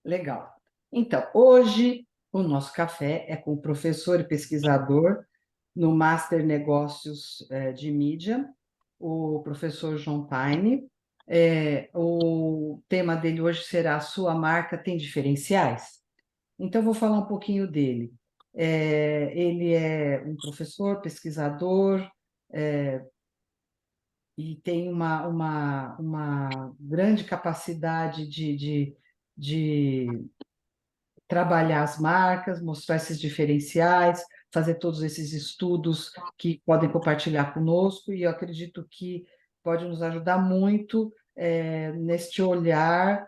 Legal. Então, hoje o nosso café é com o professor e pesquisador no Master Negócios de Mídia, o professor João Paine. O tema dele hoje será: Sua marca tem diferenciais? Então, vou falar um pouquinho dele. Ele é um professor, pesquisador, e tem uma grande capacidade de trabalhar as marcas, mostrar esses diferenciais, fazer todos esses estudos que podem compartilhar conosco, e eu acredito que pode nos ajudar muito neste olhar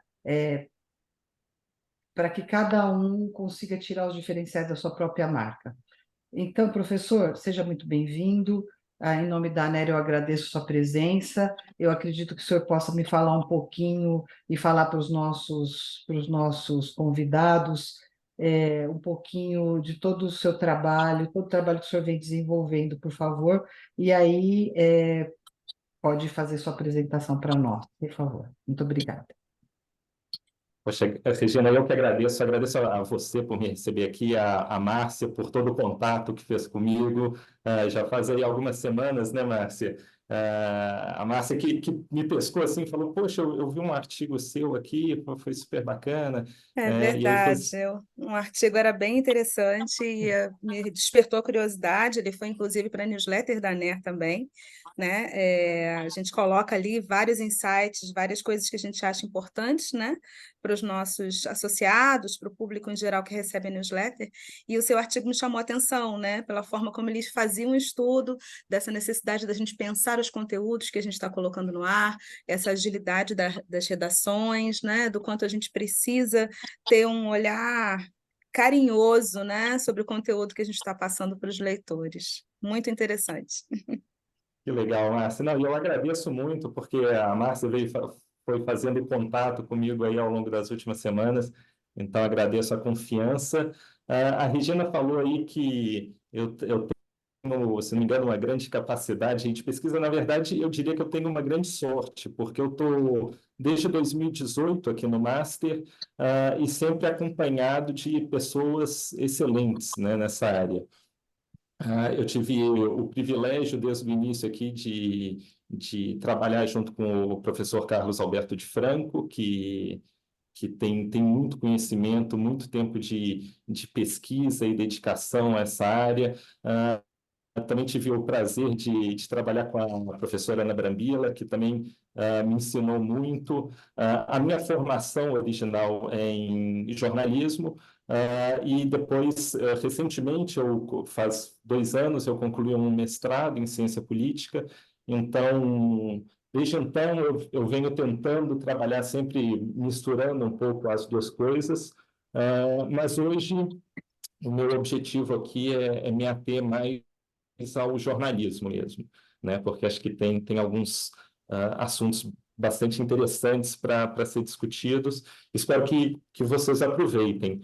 para que cada um consiga tirar os diferenciais da sua própria marca. Então, professor, seja muito bem-vindo. Em nome da ANER, eu agradeço sua presença. Eu acredito que o senhor possa me falar um pouquinho e falar para os nossos convidados um pouquinho de todo o seu trabalho, todo o trabalho que o senhor vem desenvolvendo, por favor. E aí, pode fazer sua apresentação para nós, por favor. Muito obrigada. Poxa, Regina, eu que agradeço a você por me receber aqui, a Márcia por todo o contato que fez comigo. Já faz aí algumas semanas, né, Márcia? A Márcia que me pescou assim, falou, poxa, eu vi um artigo seu aqui, foi super bacana. É E aí verdade. fez... Um artigo era bem interessante e me despertou a curiosidade. Ele foi inclusive para a newsletter da ANER também, né? A gente coloca ali vários insights, várias coisas que a gente acha importantes, né? Para os nossos associados, para o público em geral que recebe a newsletter. E o seu artigo me chamou a atenção, né? Pela forma como eles faziam um estudo dessa necessidade da gente pensar os conteúdos que a gente está colocando no ar, essa agilidade das redações, né? Do quanto a gente precisa ter um olhar carinhoso, né, sobre o conteúdo que a gente está passando para os leitores. Muito interessante. Que legal, Márcia. Não, e eu agradeço muito, porque a Márcia foi fazendo contato comigo aí ao longo das últimas semanas, então agradeço a confiança. A Regina falou aí que eu tenho, se não me engano, uma grande capacidade de pesquisa. Na verdade, eu diria que eu tenho uma grande sorte, porque eu estou desde 2018 aqui no Master, e sempre acompanhado de pessoas excelentes, né, nessa área. Eu tive o privilégio, desde o início aqui, de trabalhar junto com o professor Carlos Alberto de Franco, que tem muito conhecimento, muito tempo de pesquisa e dedicação a essa área. Também tive o prazer de trabalhar com a professora Ana Brambila, que também me ensinou muito. A minha formação original é em jornalismo, e depois, recentemente, faz 2 anos, eu concluí um mestrado em ciência política. Então, desde então, eu venho tentando trabalhar sempre misturando um pouco as duas coisas, mas hoje o meu objetivo aqui é me ater mais ao jornalismo mesmo, né? Porque acho que tem alguns assuntos bastante interessantes para ser discutidos. Espero que vocês aproveitem.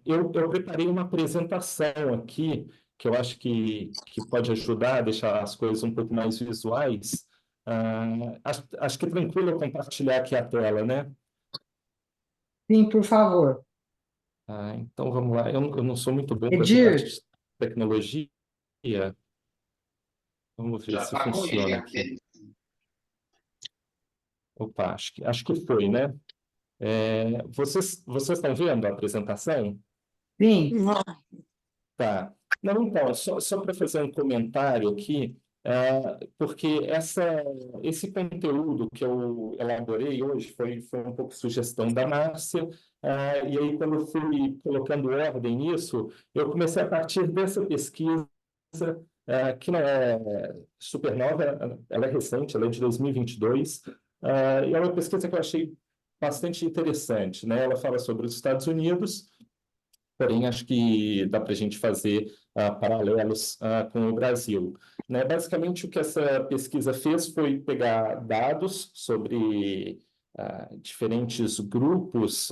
Eu preparei uma apresentação aqui que eu acho que pode ajudar a deixar as coisas um pouco mais visuais. Acho que é tranquilo eu compartilhar aqui a tela, né? Sim, por favor. Então vamos lá. Eu não sou muito bom com essa parte Edir, de tecnologia. Vamos ver se funciona aqui. Opa, acho que foi, né? Vocês estão vendo a apresentação? sim. Tá. Não, então, só para fazer um comentário aqui, porque esse conteúdo que eu elaborei hoje foi um pouco sugestão da Márcia, e aí quando eu fui colocando ordem nisso, eu comecei a partir dessa pesquisa, que não é super nova, ela é recente, ela é de 2022, e é uma pesquisa que eu achei bastante interessante, né? Ela fala sobre os Estados Unidos, porém acho que dá para a gente fazer paralelos com o Brasil. Né? Basicamente, o que essa pesquisa fez foi pegar dados sobre diferentes grupos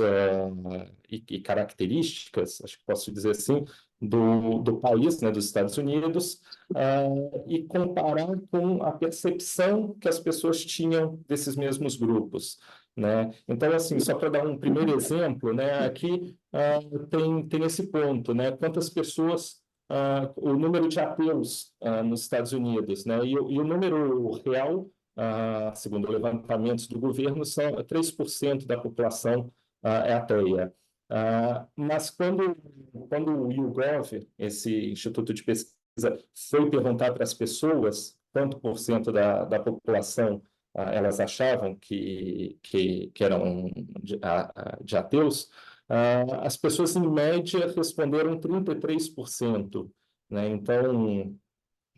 e características, acho que posso dizer assim, do país, né, dos Estados Unidos, e comparar com a percepção que as pessoas tinham desses mesmos grupos, né? Então, assim, só para dar um primeiro exemplo, né, aqui tem esse ponto, né? Quantas pessoas, o número de ateus nos Estados Unidos, né? E o número real, segundo levantamentos do governo, são 3% da população é ateia. Mas quando o YouGov, esse instituto de pesquisa, foi perguntar para as pessoas quanto por cento da população elas achavam que eram de ateus, as pessoas, em média, responderam 33%, né? Então,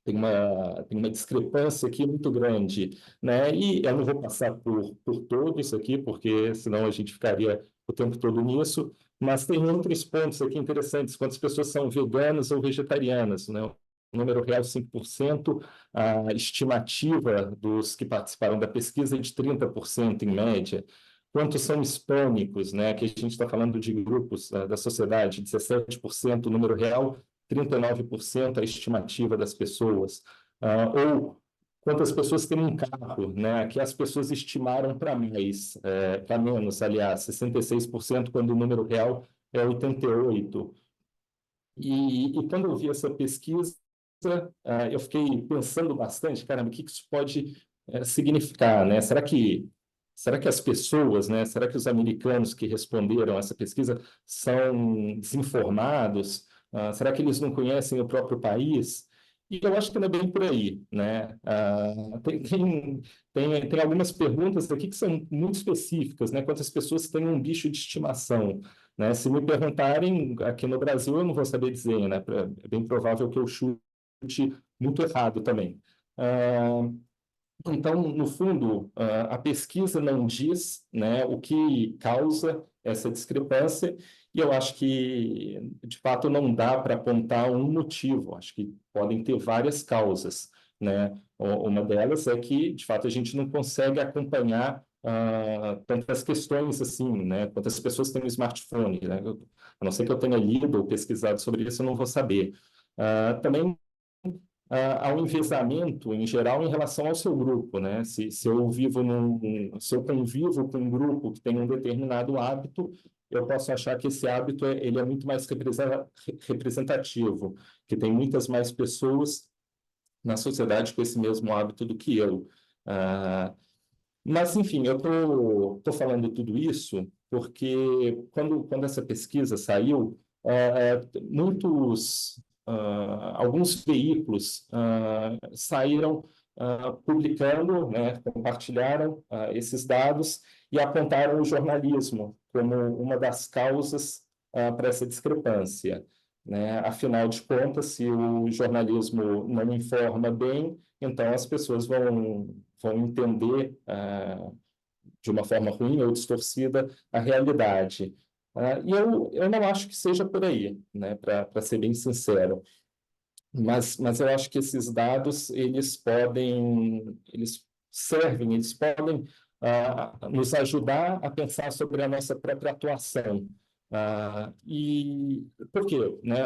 tem uma discrepância aqui muito grande, né? E eu não vou passar por todos aqui, porque senão a gente ficaria o tempo todo nisso, mas tem outros pontos aqui interessantes, quantas pessoas são veganas ou vegetarianas, né? O número real 5%, a estimativa dos que participaram da pesquisa é de 30% em média. Quantos são hispânicos, né? Que a gente está falando de grupos da sociedade, 17% o número real, 39% a estimativa das pessoas. Ou quantas pessoas têm um carro, né? Que as pessoas estimaram para mais, para menos, aliás, 66%, quando o número real é 88%. E quando eu vi essa pesquisa, eu fiquei pensando bastante, caramba, o que isso pode significar, né? Será que as pessoas, né? Será que os americanos que responderam a essa pesquisa são desinformados? Será que eles não conhecem o próprio país? E eu acho que não é bem por aí, né? Tem algumas perguntas aqui que são muito específicas, né? Quantas pessoas têm um bicho de estimação, né? Se me perguntarem aqui no Brasil, eu não vou saber dizer, né? É bem provável que eu chute muito errado também. Então, no fundo, a pesquisa não diz, né, o que causa essa discrepância, e eu acho que, de fato, não dá para apontar um motivo. Acho que podem ter várias causas, né? Uma delas é que, de fato, a gente não consegue acompanhar tantas questões assim, né? Quantas pessoas têm um smartphone, né? A não ser que eu tenha lido ou pesquisado sobre isso, eu não vou saber. Também ao envezamento, em geral, em relação ao seu grupo, né? Se eu convivo com um grupo que tem um determinado hábito, eu posso achar que esse hábito ele é muito mais representativo, que tem muitas mais pessoas na sociedade com esse mesmo hábito do que eu. Mas, enfim, eu tô falando tudo isso porque quando essa pesquisa saiu, alguns veículos saíram publicando, né, compartilharam esses dados e apontaram o jornalismo como uma das causas para essa discrepância, né? Afinal de contas, se o jornalismo não informa bem, então as pessoas vão entender de uma forma ruim ou distorcida a realidade. E eu não acho que seja por aí, né, para ser bem sincero. Mas eu acho que esses dados, eles servem, eles podem nos ajudar a pensar sobre a nossa própria atuação. E por quê? Né?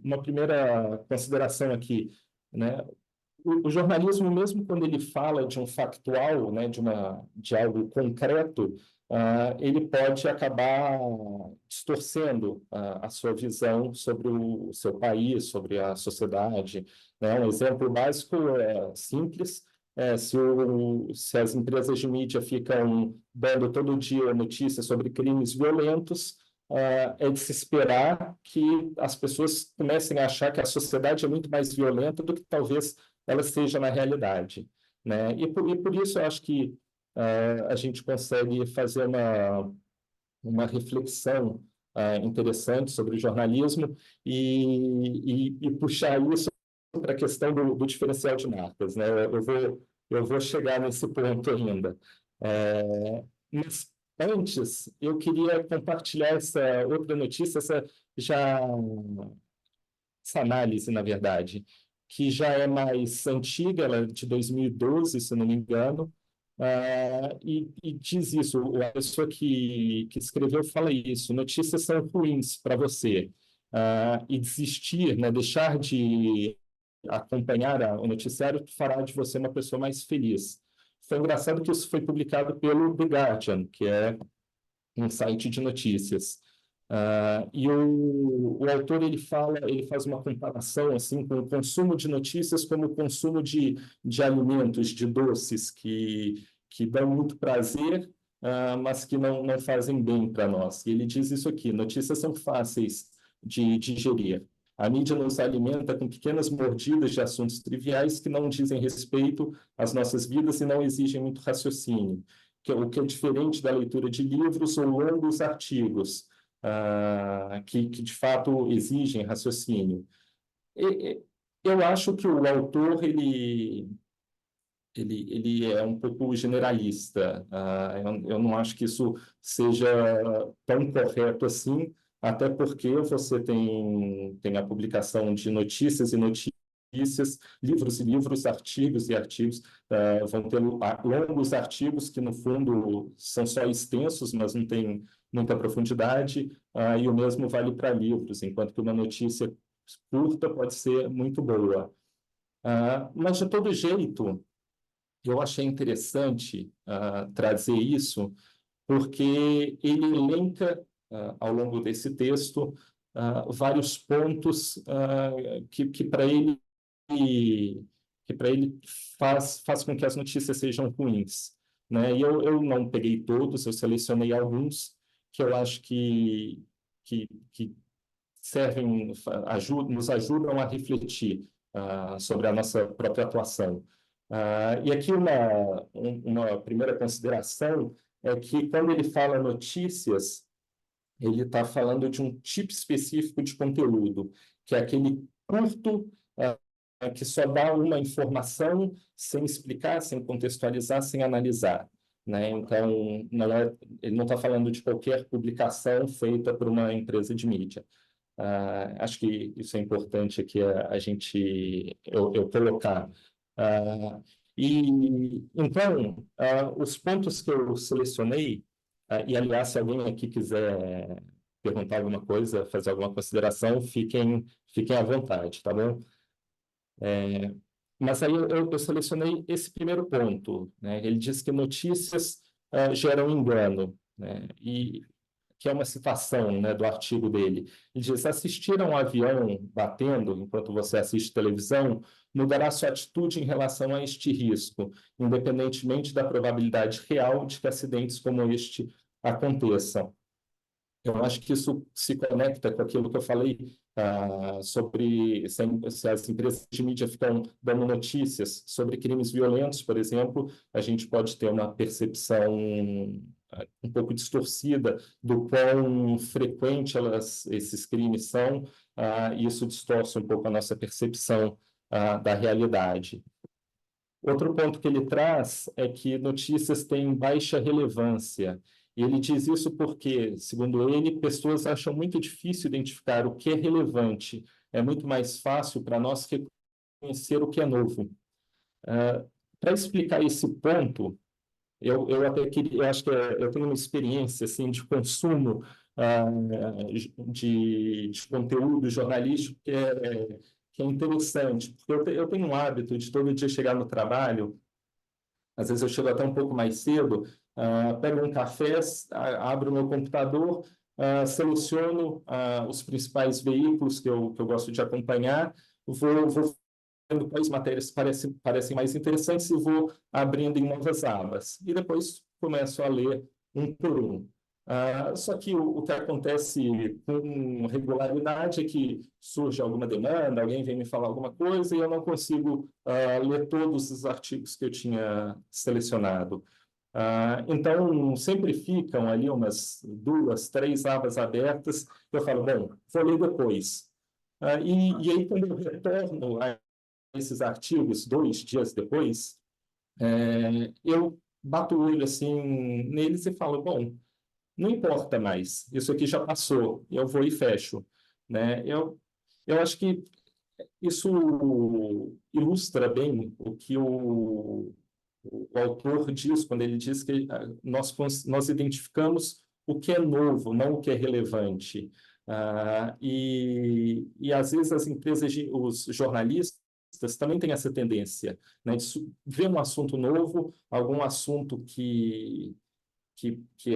Uma primeira consideração aqui, né? O jornalismo, mesmo quando ele fala de um factual, né, de algo concreto, ele pode acabar distorcendo a sua visão sobre o seu país, sobre a sociedade, né? Um exemplo básico simples, se as empresas de mídia ficam dando todo dia notícias sobre crimes violentos, é de se esperar que as pessoas comecem a achar que a sociedade é muito mais violenta do que talvez ela seja na realidade, né? E por isso eu acho que a gente consegue fazer uma reflexão interessante sobre o jornalismo e puxar isso para a questão do diferencial de marcas, né? Eu vou chegar nesse ponto ainda. Mas antes, eu queria compartilhar essa outra notícia, essa análise, na verdade, que já é mais antiga, ela é de 2012, se não me engano, e diz isso, a pessoa que escreveu fala isso: notícias são ruins para você. e desistir, né, deixar de acompanhar o noticiário fará de você uma pessoa mais feliz. Foi engraçado que isso foi publicado pelo The Guardian, que é um site de notícias. E o autor ele faz uma comparação assim com o consumo de notícias como o consumo de alimentos, de doces que dão muito prazer, mas que não fazem bem para nós. E ele diz isso aqui: notícias são fáceis de digerir. A mídia nos alimenta com pequenas mordidas de assuntos triviais que não dizem respeito às nossas vidas e não exigem muito raciocínio, o que é diferente da leitura de livros ou longos artigos, que de fato exigem raciocínio. Eu acho que o autor ele é um pouco generalista. Eu não acho que isso seja tão correto assim, até porque você tem a publicação de notícias e notícias, livros e livros, artigos e artigos. Vão ter longos artigos que, no fundo, são só extensos, mas não tem muita profundidade, e o mesmo vale para livros, enquanto que uma notícia curta pode ser muito boa. Mas, de todo jeito, eu achei interessante trazer isso, porque ele elenca, ao longo desse texto, vários pontos que para ele faz com que as notícias sejam ruins, né? E eu não peguei todos, eu selecionei alguns que eu acho que servem, nos ajudam a refletir sobre a nossa própria atuação. E aqui uma primeira consideração é que, quando ele fala notícias, ele está falando de um tipo específico de conteúdo, que é aquele curto, que só dá uma informação sem explicar, sem contextualizar, sem analisar, né? Então, ele não está falando de qualquer publicação feita por uma empresa de mídia. Acho que isso é importante aqui eu colocar. Então, os pontos que eu selecionei, e aliás, se alguém aqui quiser perguntar alguma coisa, fazer alguma consideração, fiquem à vontade, tá bom? Mas aí eu selecionei esse primeiro ponto, né? Ele diz que notícias geram engano, né? E que é uma citação, né, do artigo dele. Ele diz: assistir a um avião batendo enquanto você assiste televisão mudará sua atitude em relação a este risco, independentemente da probabilidade real de que acidentes como este aconteçam. Eu acho que isso se conecta com aquilo que eu falei sobre se as empresas de mídia ficam dando notícias sobre crimes violentos, por exemplo, a gente pode ter uma percepção um pouco distorcida do quão frequente esses crimes são, e isso distorce um pouco a nossa percepção da realidade. Outro ponto que ele traz é que notícias têm baixa relevância. E ele diz isso porque, segundo ele, pessoas acham muito difícil identificar o que é relevante. É muito mais fácil para nós reconhecer o que é novo. Para explicar esse ponto, eu até queria, eu acho que eu tenho uma experiência assim de consumo de conteúdo jornalístico que é interessante, porque eu tenho um hábito de todo dia chegar no trabalho, às vezes eu chego até um pouco mais cedo, pego um café, abro o meu computador, seleciono os principais veículos que eu gosto de acompanhar, vou vendo quais matérias parecem mais interessantes e vou abrindo em novas abas. E depois começo a ler um por um. Só que o que acontece com regularidade é que surge alguma demanda, alguém vem me falar alguma coisa e eu não consigo ler todos os artigos que eu tinha selecionado. Então, sempre ficam ali umas 2, 3 abas abertas. Eu falo, bom, vou ler depois. E aí, quando eu retorno a esses artigos 2 dias depois, eu bato o olho assim neles e falo, bom, não importa mais, isso aqui já passou, eu vou e fecho, né? Eu acho que isso ilustra bem o que o autor diz quando ele diz que nós identificamos o que é novo, não o que é relevante. E às vezes as empresas, os jornalistas também têm essa tendência, né, de ver um assunto novo, algum assunto que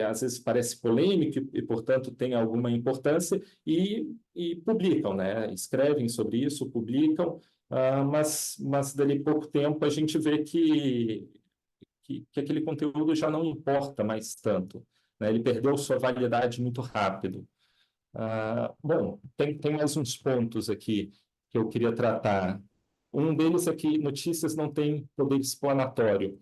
às vezes parece polêmico e, portanto, tem alguma importância, e publicam, né? Escrevem sobre isso, publicam, mas dali pouco tempo a gente vê que aquele conteúdo já não importa mais tanto, né? Ele perdeu sua validade muito rápido. Bom, tem mais uns pontos aqui que eu queria tratar. Um deles é que notícias não têm poder explanatório.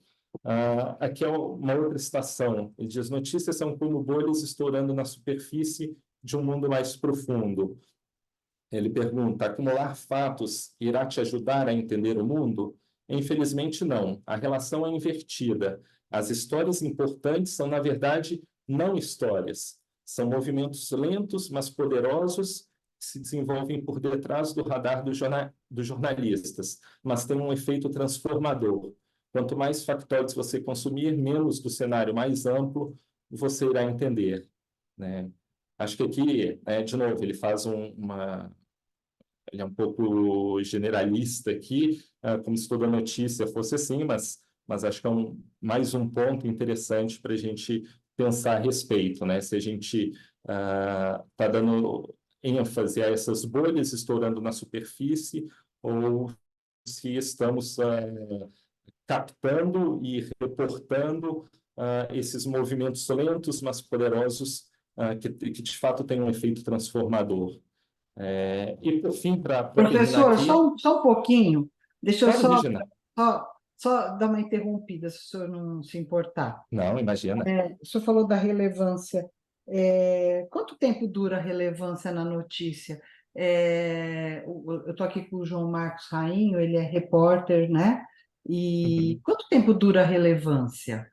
Aqui é uma outra citação. Ele diz: notícias são como bolhas estourando na superfície de um mundo mais profundo. Ele pergunta: acumular fatos irá te ajudar a entender o mundo? Infelizmente, não. A relação é invertida. As histórias importantes são, na verdade, não histórias. São movimentos lentos, mas poderosos, que se desenvolvem por detrás do radar dos jornalistas, mas têm um efeito transformador. Quanto mais factóides você consumir, menos do cenário mais amplo você irá entender, né? Acho que aqui, de novo, ele faz ele é um pouco generalista aqui, como se toda notícia fosse assim, mas acho que é mais um ponto interessante para a gente pensar a respeito, né? Se a gente está dando ênfase a essas bolhas estourando na superfície, ou se estamos captando e reportando esses movimentos lentos, mas poderosos, que de fato têm um efeito transformador. E, por fim, para terminar Professor, aqui, só um pouquinho, deixa eu claro, Regina. só dar uma interrompida, se o senhor não se importar. Não, imagina. O senhor falou da relevância. Quanto tempo dura a relevância na notícia? Eu estou aqui com o João Marcos Rainho, ele é repórter, né? E Uhum, quanto tempo dura a relevância?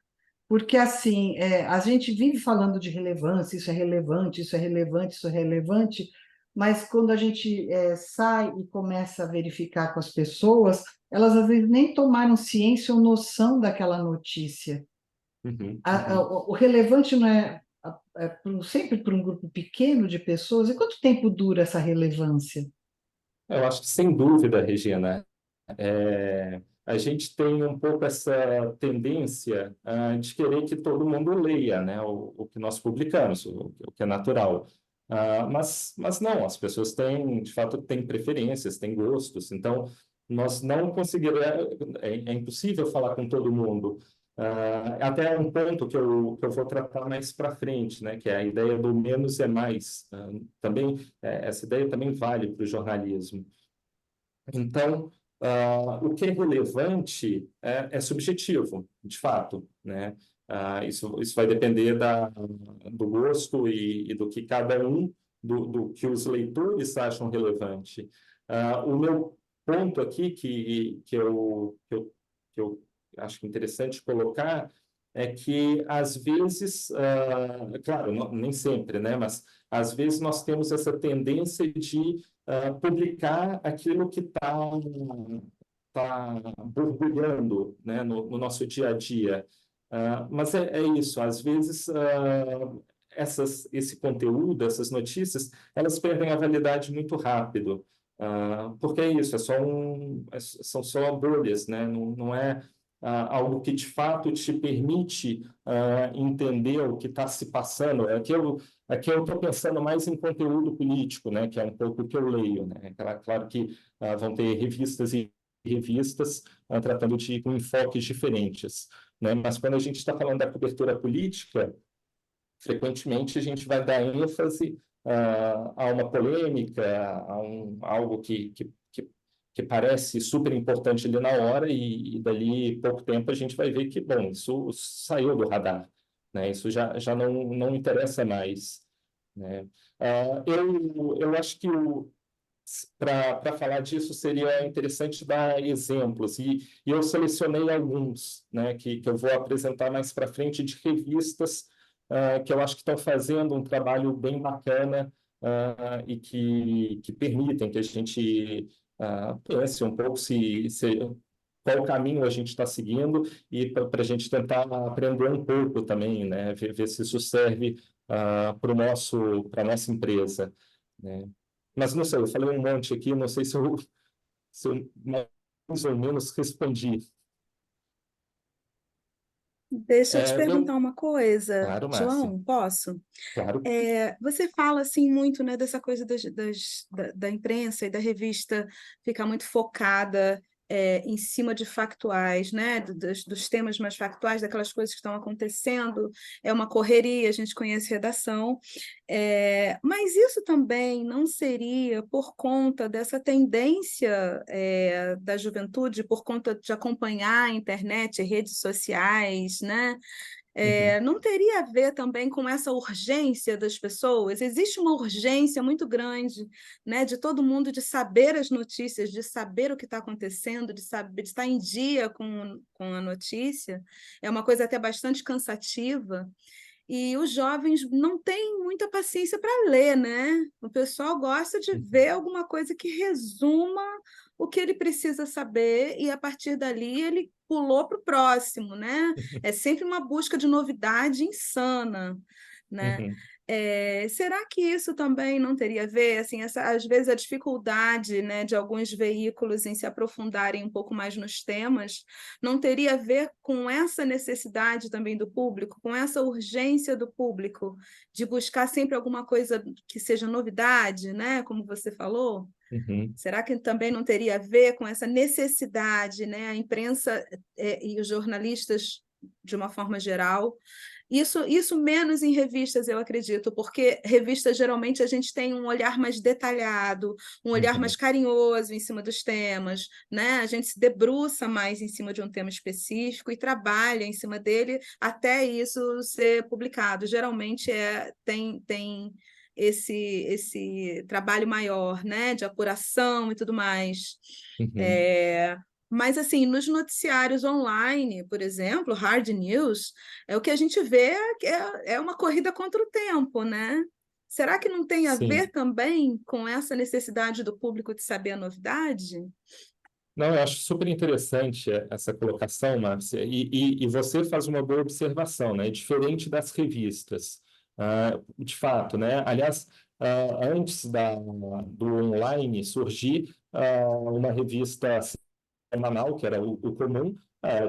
Porque, assim, a gente vive falando de relevância, isso é relevante, isso é relevante, isso é relevante, mas quando a gente sai e começa a verificar com as pessoas, elas às vezes nem tomaram ciência ou noção daquela notícia. uhum, uhum. O relevante não sempre para um grupo pequeno de pessoas. E quanto tempo dura essa relevância? Eu acho que, sem dúvida, Regina, a gente tem um pouco essa tendência de querer que todo mundo leia, né, o que nós publicamos, o que é natural. Mas não, as pessoas têm, de fato, têm preferências, têm gostos, então nós não conseguiremos, é impossível falar com todo mundo. Até um ponto que eu vou tratar mais para frente, né, que é a ideia do menos é mais. Também, essa ideia também vale para o jornalismo. Então, o que é relevante é subjetivo, de fato, né? Isso vai depender do gosto e do que cada um, do que os leitores acham relevante. O meu ponto aqui, que eu acho interessante colocar, é que, às vezes, claro, nem sempre, né? Mas, às vezes, nós temos essa tendência de publicar aquilo que tá borbulhando, né, no nosso dia a dia. Mas é isso, às vezes esse conteúdo, essas notícias, elas perdem a validade muito rápido. Porque é isso, são só bolhas, né? Não é algo que de fato te permite entender o que está se passando. Aqui eu estou pensando mais em conteúdo político, né, que é um pouco o que eu leio, né? Claro que vão ter revistas e revistas tratando com enfoques diferentes, né? Mas quando a gente está falando da cobertura política, frequentemente a gente vai dar ênfase a uma polêmica, a algo que parece super importante ali na hora, e dali pouco tempo a gente vai ver que, bom, isso saiu do radar, né? Isso já não interessa mais, né? Eu acho que para falar disso seria interessante dar exemplos, e eu selecionei alguns, né, que eu vou apresentar mais para frente, de revistas que eu acho que estão fazendo um trabalho bem bacana, e que permitem que a gente pense um pouco qual caminho a gente está seguindo, e para a gente tentar aprender um pouco também, né, ver se isso serve para a nossa empresa. né? Mas não sei, eu falei um monte aqui, não sei se eu mais ou menos respondi. Deixa eu te perguntar uma coisa, Claro, Márcia, João, posso? claro. Você fala assim muito, né, dessa coisa da imprensa e da revista ficar muito focada em cima de factuais, né, dos temas mais factuais, daquelas coisas que estão acontecendo. É uma correria, a gente conhece redação, mas isso também não seria por conta dessa tendência da juventude, por conta de acompanhar a internet, redes sociais, né? Uhum, Não teria a ver também com essa urgência das pessoas? Existe uma urgência muito grande, né, de todo mundo de saber as notícias, de saber o que está acontecendo, de saber, de estar em dia com a notícia. É uma coisa até bastante cansativa. E os jovens não têm muita paciência para ler, né? O pessoal gosta de uhum, ver alguma coisa que resuma o que ele precisa saber e a partir dali ele pulou para o próximo, né? É sempre uma busca de novidade insana, né? uhum, Será que isso também não teria a ver, assim, às vezes a dificuldade, né, de alguns veículos em se aprofundarem um pouco mais nos temas, não teria a ver com essa necessidade também do público, com essa urgência do público de buscar sempre alguma coisa que seja novidade, né, como você falou? uhum. Será que também não teria a ver com essa necessidade, né? A imprensa e os jornalistas, de uma forma geral, isso menos em revistas, eu acredito, porque revistas geralmente a gente tem um olhar mais detalhado, um olhar mais Uhum, carinhoso em cima dos temas, né? A gente se debruça mais em cima de um tema específico e trabalha em cima dele até isso ser publicado. Geralmente tem esse trabalho maior, né, de apuração e tudo mais. uhum. É, mas, assim, nos noticiários online, por exemplo, hard news, o que a gente vê é uma corrida contra o tempo, né? Será que não tem a ver Sim. também com essa necessidade do público de saber a novidade? Não, eu acho super interessante essa colocação, Márcia, e você faz uma boa observação, né? Diferente das revistas. De fato, né? Aliás, antes do online surgir, uma revista semanal, que era o comum,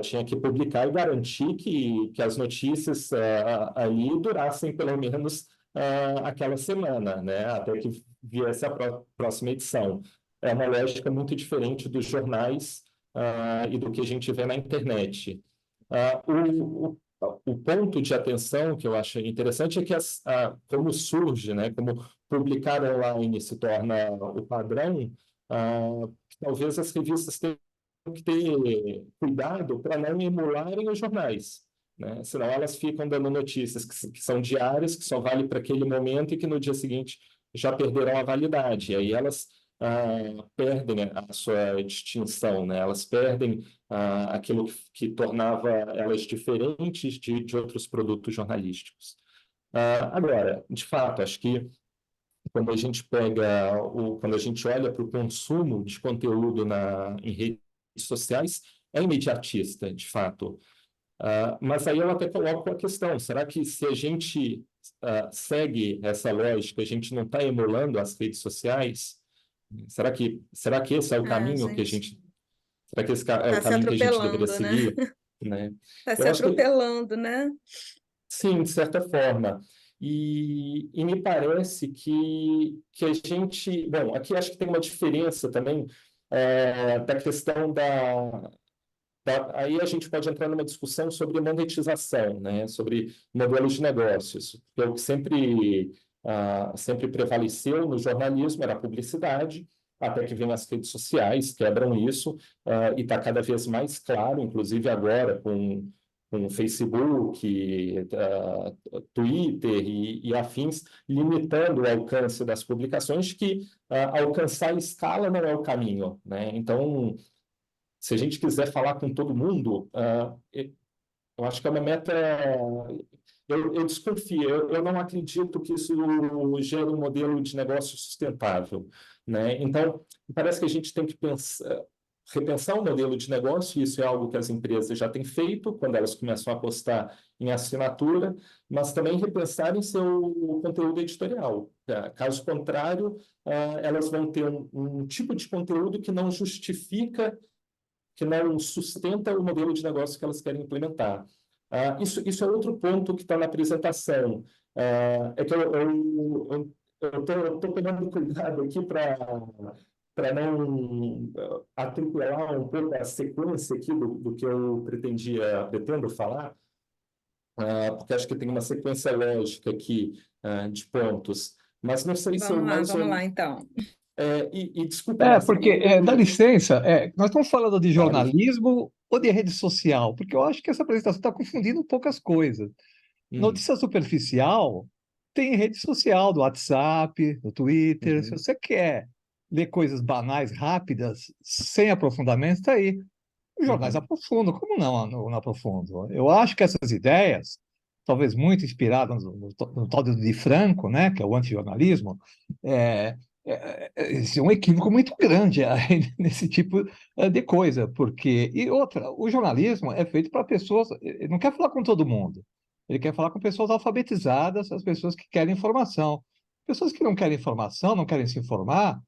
tinha que publicar e garantir que as notícias ali durassem pelo menos aquela semana, né? Até que viesse a próxima edição. É uma lógica muito diferente dos jornais e do que a gente vê na internet. O ponto de atenção que eu acho interessante é que como surge, né, como publicar online se torna o padrão, talvez as revistas tenham que ter cuidado para não emularem os jornais, né? Senão elas ficam dando notícias que são diárias, que só vale para aquele momento e que no dia seguinte já perderão a validade. E aí elas perdem a sua distinção, né? Elas perdem aquilo que tornava elas diferentes de outros produtos jornalísticos. Agora, de fato, acho que quando a gente quando a gente olha para o consumo de conteúdo em redes sociais, é imediatista, de fato. Mas aí eu até coloco a questão: será que se a gente segue essa lógica, a gente não está emulando as redes sociais? Será que esse é o A caminho que a gente gente, será que esse é o está se caminho que a gente deveria atropelando, né? seguir, né? Está se Eu acho que atropelando, né? sim, de certa forma. E me parece que a gente. Bom, aqui acho que tem uma diferença também da questão aí a gente pode entrar numa discussão sobre monetização, né? Sobre modelos de negócios. Porque o que sempre prevaleceu no jornalismo era a publicidade, até que vem as redes sociais, quebram isso, e está cada vez mais claro, inclusive agora com o Facebook, Twitter e afins, limitando o alcance das publicações, que alcançar a escala não é o caminho, né? Então, se a gente quiser falar com todo mundo, eu acho que é uma meta. Eu desconfio, eu não acredito que isso gere um modelo de negócio sustentável, né? Então, parece que a gente tem que pensar. repensar o modelo de negócio, isso é algo que as empresas já têm feito quando elas começam a apostar em assinatura, mas também repensar em seu conteúdo editorial. Caso contrário, elas vão ter um tipo de conteúdo que não justifica, que não sustenta o modelo de negócio que elas querem implementar. Isso é outro ponto que está na apresentação. É que eu estou tomando cuidado aqui para não atropelar um pouco a sequência aqui do que eu pretendo falar, porque acho que tem uma sequência lógica aqui de pontos. Mas não sei se eu mais... Vamos lá, então. Desculpa, Márcia, Porque, dá licença, nós estamos falando de claro. jornalismo ou de rede social? Porque eu acho que essa apresentação está confundindo poucas coisas. Notícia superficial tem rede social, do WhatsApp, do Twitter. Se você quer ler coisas banais, rápidas, sem aprofundamento, está aí. Os jornais aprofundam, como não aprofundam? Eu acho que essas ideias, talvez muito inspiradas no tal de Franco, né, que é o antijornalismo, existe um equívoco muito grande aí nesse tipo de coisa, porque... E outra, o jornalismo é feito para pessoas... Ele não quer falar com todo mundo, ele quer falar com pessoas alfabetizadas, as pessoas que querem informação. Pessoas que não querem informação, não querem se informar,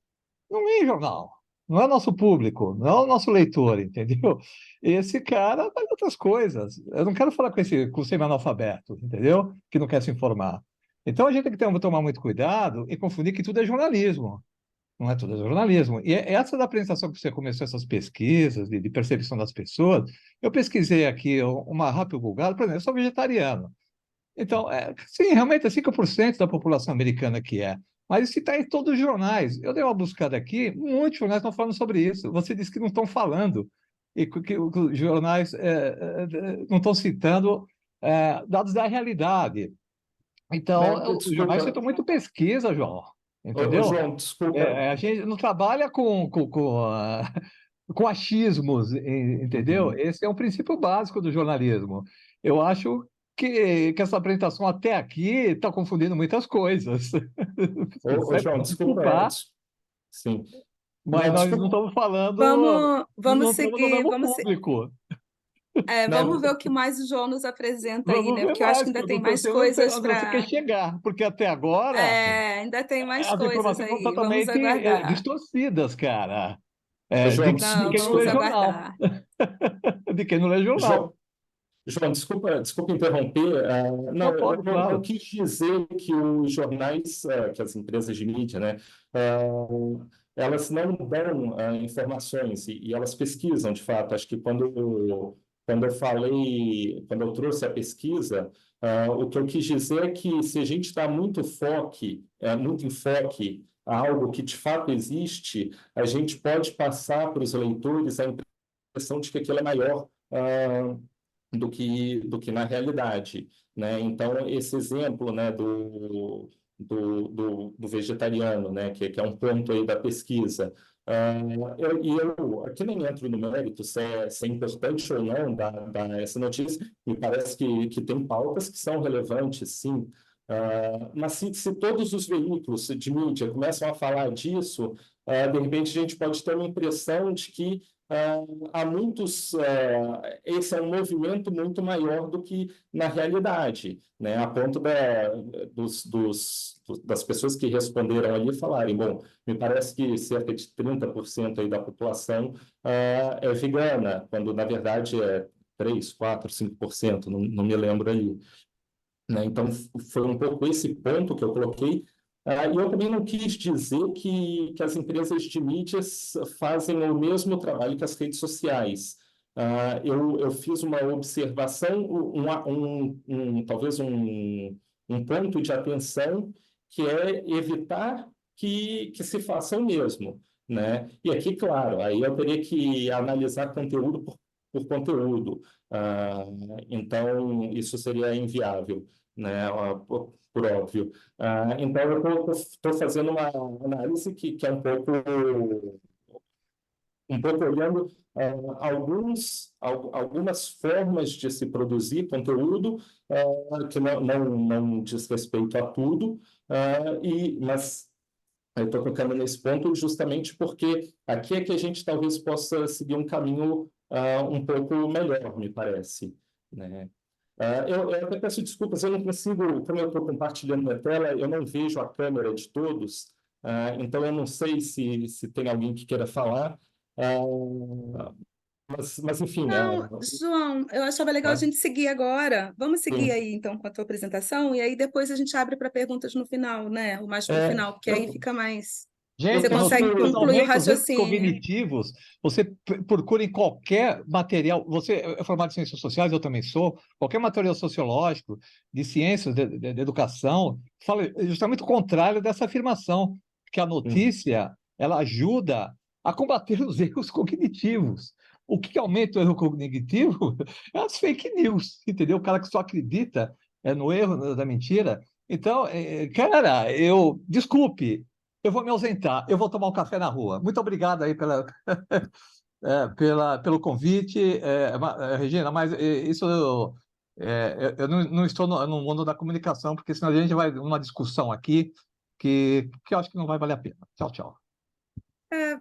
não lê jornal. Não é nosso público, não é o nosso leitor, entendeu? Esse cara faz outras coisas. Eu não quero falar com o semi-analfabeto, entendeu? Que não quer se informar. Então a gente tem que tomar muito cuidado e confundir que tudo é jornalismo. Não é tudo é jornalismo. E essa da apresentação que você começou, essas pesquisas de percepção das pessoas, eu pesquisei aqui uma rápida Google, por exemplo, eu sou vegetariano. Então, sim, realmente é 5% da população americana que é. Mas isso está em todos os jornais. Eu dei uma buscada aqui, muitos jornais estão falando sobre isso. Você disse que não estão falando, e que os jornais não estão citando dados da realidade. Então, os jornais citam muito pesquisa, João. Entendeu? João, desculpa. A gente não trabalha com achismos, entendeu? Esse é um princípio básico do jornalismo. Eu acho que essa apresentação até aqui está confundindo muitas coisas. João, desculpa. Sim. Mas nós não estamos falando... Vamos seguir. Vamos público. Vamos ver o que mais o João nos apresenta aí, né? Porque eu mais, acho que ainda tem mais coisas para... Você quer chegar, porque até agora... ainda tem mais as coisas informações aí. são Vamos totalmente aguardar. distorcidas, cara. João, De quem não lê jornal. De quem não lê jornal. João, desculpa interromper. Eu quis dizer que os jornais, que as empresas de mídia, né, elas não dão informações e elas pesquisam, de fato. Acho que quando eu trouxe a pesquisa, o que eu quis dizer é que se a gente dá muito enfoque a algo que de fato existe, a gente pode passar para os leitores a impressão de que aquilo é maior do que na realidade, né? Então, esse exemplo, né, do vegetariano, né, que é um ponto aí da pesquisa. Eu aqui nem entro no mérito se é importante ou não dar essa notícia, me parece que tem pautas que são relevantes, sim. Mas se todos os veículos de mídia começam a falar disso, de repente a gente pode ter uma impressão de que há muitos... esse é um movimento muito maior do que na realidade, né? A ponto das pessoas que responderam ali falarem, bom, me parece que cerca de 30% aí da população é vegana, quando na verdade é 3, 4, 5%, não me lembro aí. Né? Então, foi um pouco esse ponto que eu coloquei. E eu também não quis dizer que as empresas de mídias fazem o mesmo trabalho que as redes sociais. Eu fiz uma observação, talvez um ponto de atenção, que é evitar que se faça o mesmo. Né? E aqui, claro, aí eu teria que analisar conteúdo por conteúdo. Então, isso seria inviável, né? Por óbvio. Então, eu estou fazendo uma análise que é um pouco olhando algumas formas de se produzir conteúdo que não diz respeito a tudo, mas Eu estou tocando nesse ponto justamente porque aqui é que a gente talvez possa seguir um caminho um pouco melhor, me parece, né? Eu até peço desculpas, eu não consigo, como eu estou compartilhando minha tela, eu não vejo a câmera de todos, então eu não sei se tem alguém que queira falar, mas enfim, Não, João, eu achava legal a tá? gente seguir agora. Vamos seguir Sim. aí, então, com a tua apresentação, e aí depois a gente abre para perguntas no final, né? O mais para o É, final, porque aí fica mais. eu Você Gente, consegue prefiro. vocês concluir o aumentam os riscos raciocínio. cognitivos. Você procura em qualquer material. Você é formado em ciências sociais, eu também sou. Qualquer material sociológico, de ciências, de educação, fala justamente o contrário dessa afirmação, que a notícia ela ajuda a combater os erros cognitivos. O que aumenta o erro cognitivo é as fake news, entendeu? O cara que só acredita no erro, da mentira. Então, cara, desculpe. Eu vou me ausentar, eu vou tomar um café na rua. Muito obrigado aí pelo convite, Regina, mas isso eu não estou no mundo da comunicação, porque senão a gente vai numa discussão aqui que eu acho que não vai valer a pena. Tchau, tchau. É,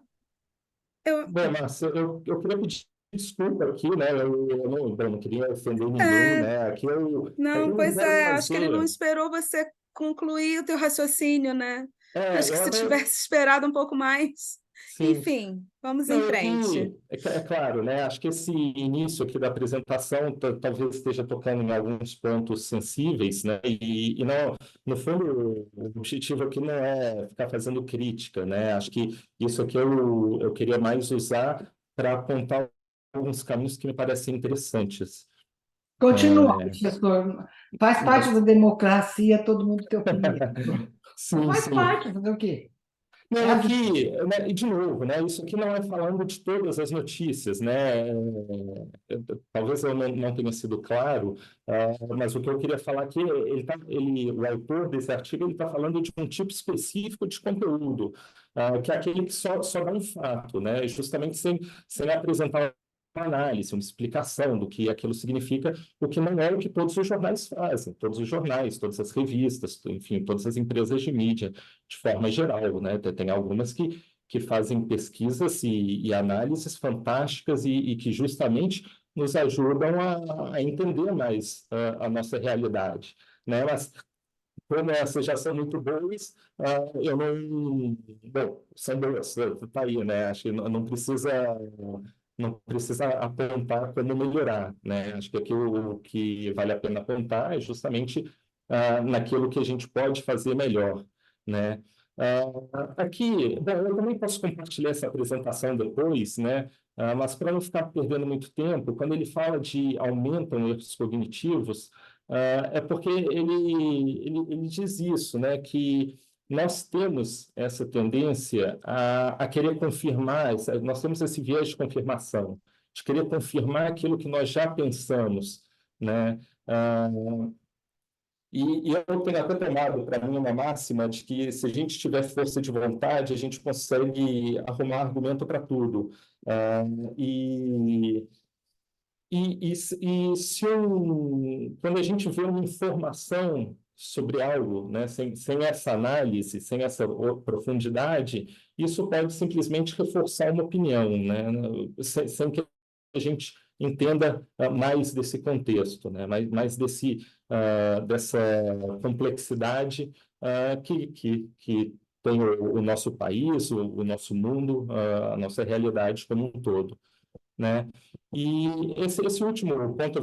eu, Bom, Márcio, eu queria pedir desculpa aqui, né? Eu não queria ofender ninguém, é, né? Aqui não, eu pois quero é, acho que ele não fazer. esperou você concluir o teu raciocínio, né? Acho que Eu se até. tivesse esperado um pouco mais. Sim. Enfim, vamos Não, em é frente. que, é claro, né? Acho que esse início aqui da apresentação talvez esteja tocando em alguns pontos sensíveis, né? E não, no fundo, o objetivo aqui não é ficar fazendo crítica, né? Acho que isso aqui eu queria mais usar para apontar alguns caminhos que me parecem interessantes. Continua, É, professor. Faz parte mas, da democracia todo mundo ter opinião. sim, Faz sim. parte, fazer o quê? Não, É a vida. aqui, né, e de novo, né, isso aqui não é falando de todas as notícias, né? Talvez eu não tenha sido claro, mas o que eu queria falar aqui, o autor desse artigo, ele está falando de um tipo específico de conteúdo, que é aquele que só dá um fato, né? Justamente sem apresentar uma análise, uma explicação do que aquilo significa, o que não é o que todos os jornais fazem, todos os jornais, todas as revistas, enfim, todas as empresas de mídia de forma geral, né? Tem algumas que fazem pesquisas e análises fantásticas e que justamente nos ajudam a entender mais a nossa realidade, né? Mas como essas já são muito boas, eu não... Bom, são boas, tá aí, né? Acho que não precisa apontar como melhorar, né? Acho que aqui o que vale a pena apontar é justamente naquilo que a gente pode fazer melhor, né? Aqui, bom, eu também posso compartilhar essa apresentação depois, né? Mas para não ficar perdendo muito tempo, quando ele fala de aumentam erros cognitivos, é porque ele diz isso, né? Que nós temos essa tendência a querer confirmar, nós temos esse viés de confirmação, de querer confirmar aquilo que nós já pensamos, né? Ah, e eu tenho até tomado para mim uma máxima de que se a gente tiver força de vontade, a gente consegue arrumar argumento para tudo. Ah, e quando a gente vê uma informação sobre algo, né, sem essa análise, sem essa profundidade, isso pode simplesmente reforçar uma opinião, né, sem que a gente entenda mais desse contexto, né, mais dessa complexidade que tem o nosso país, o nosso mundo, a nossa realidade como um todo, né? E esse último ponto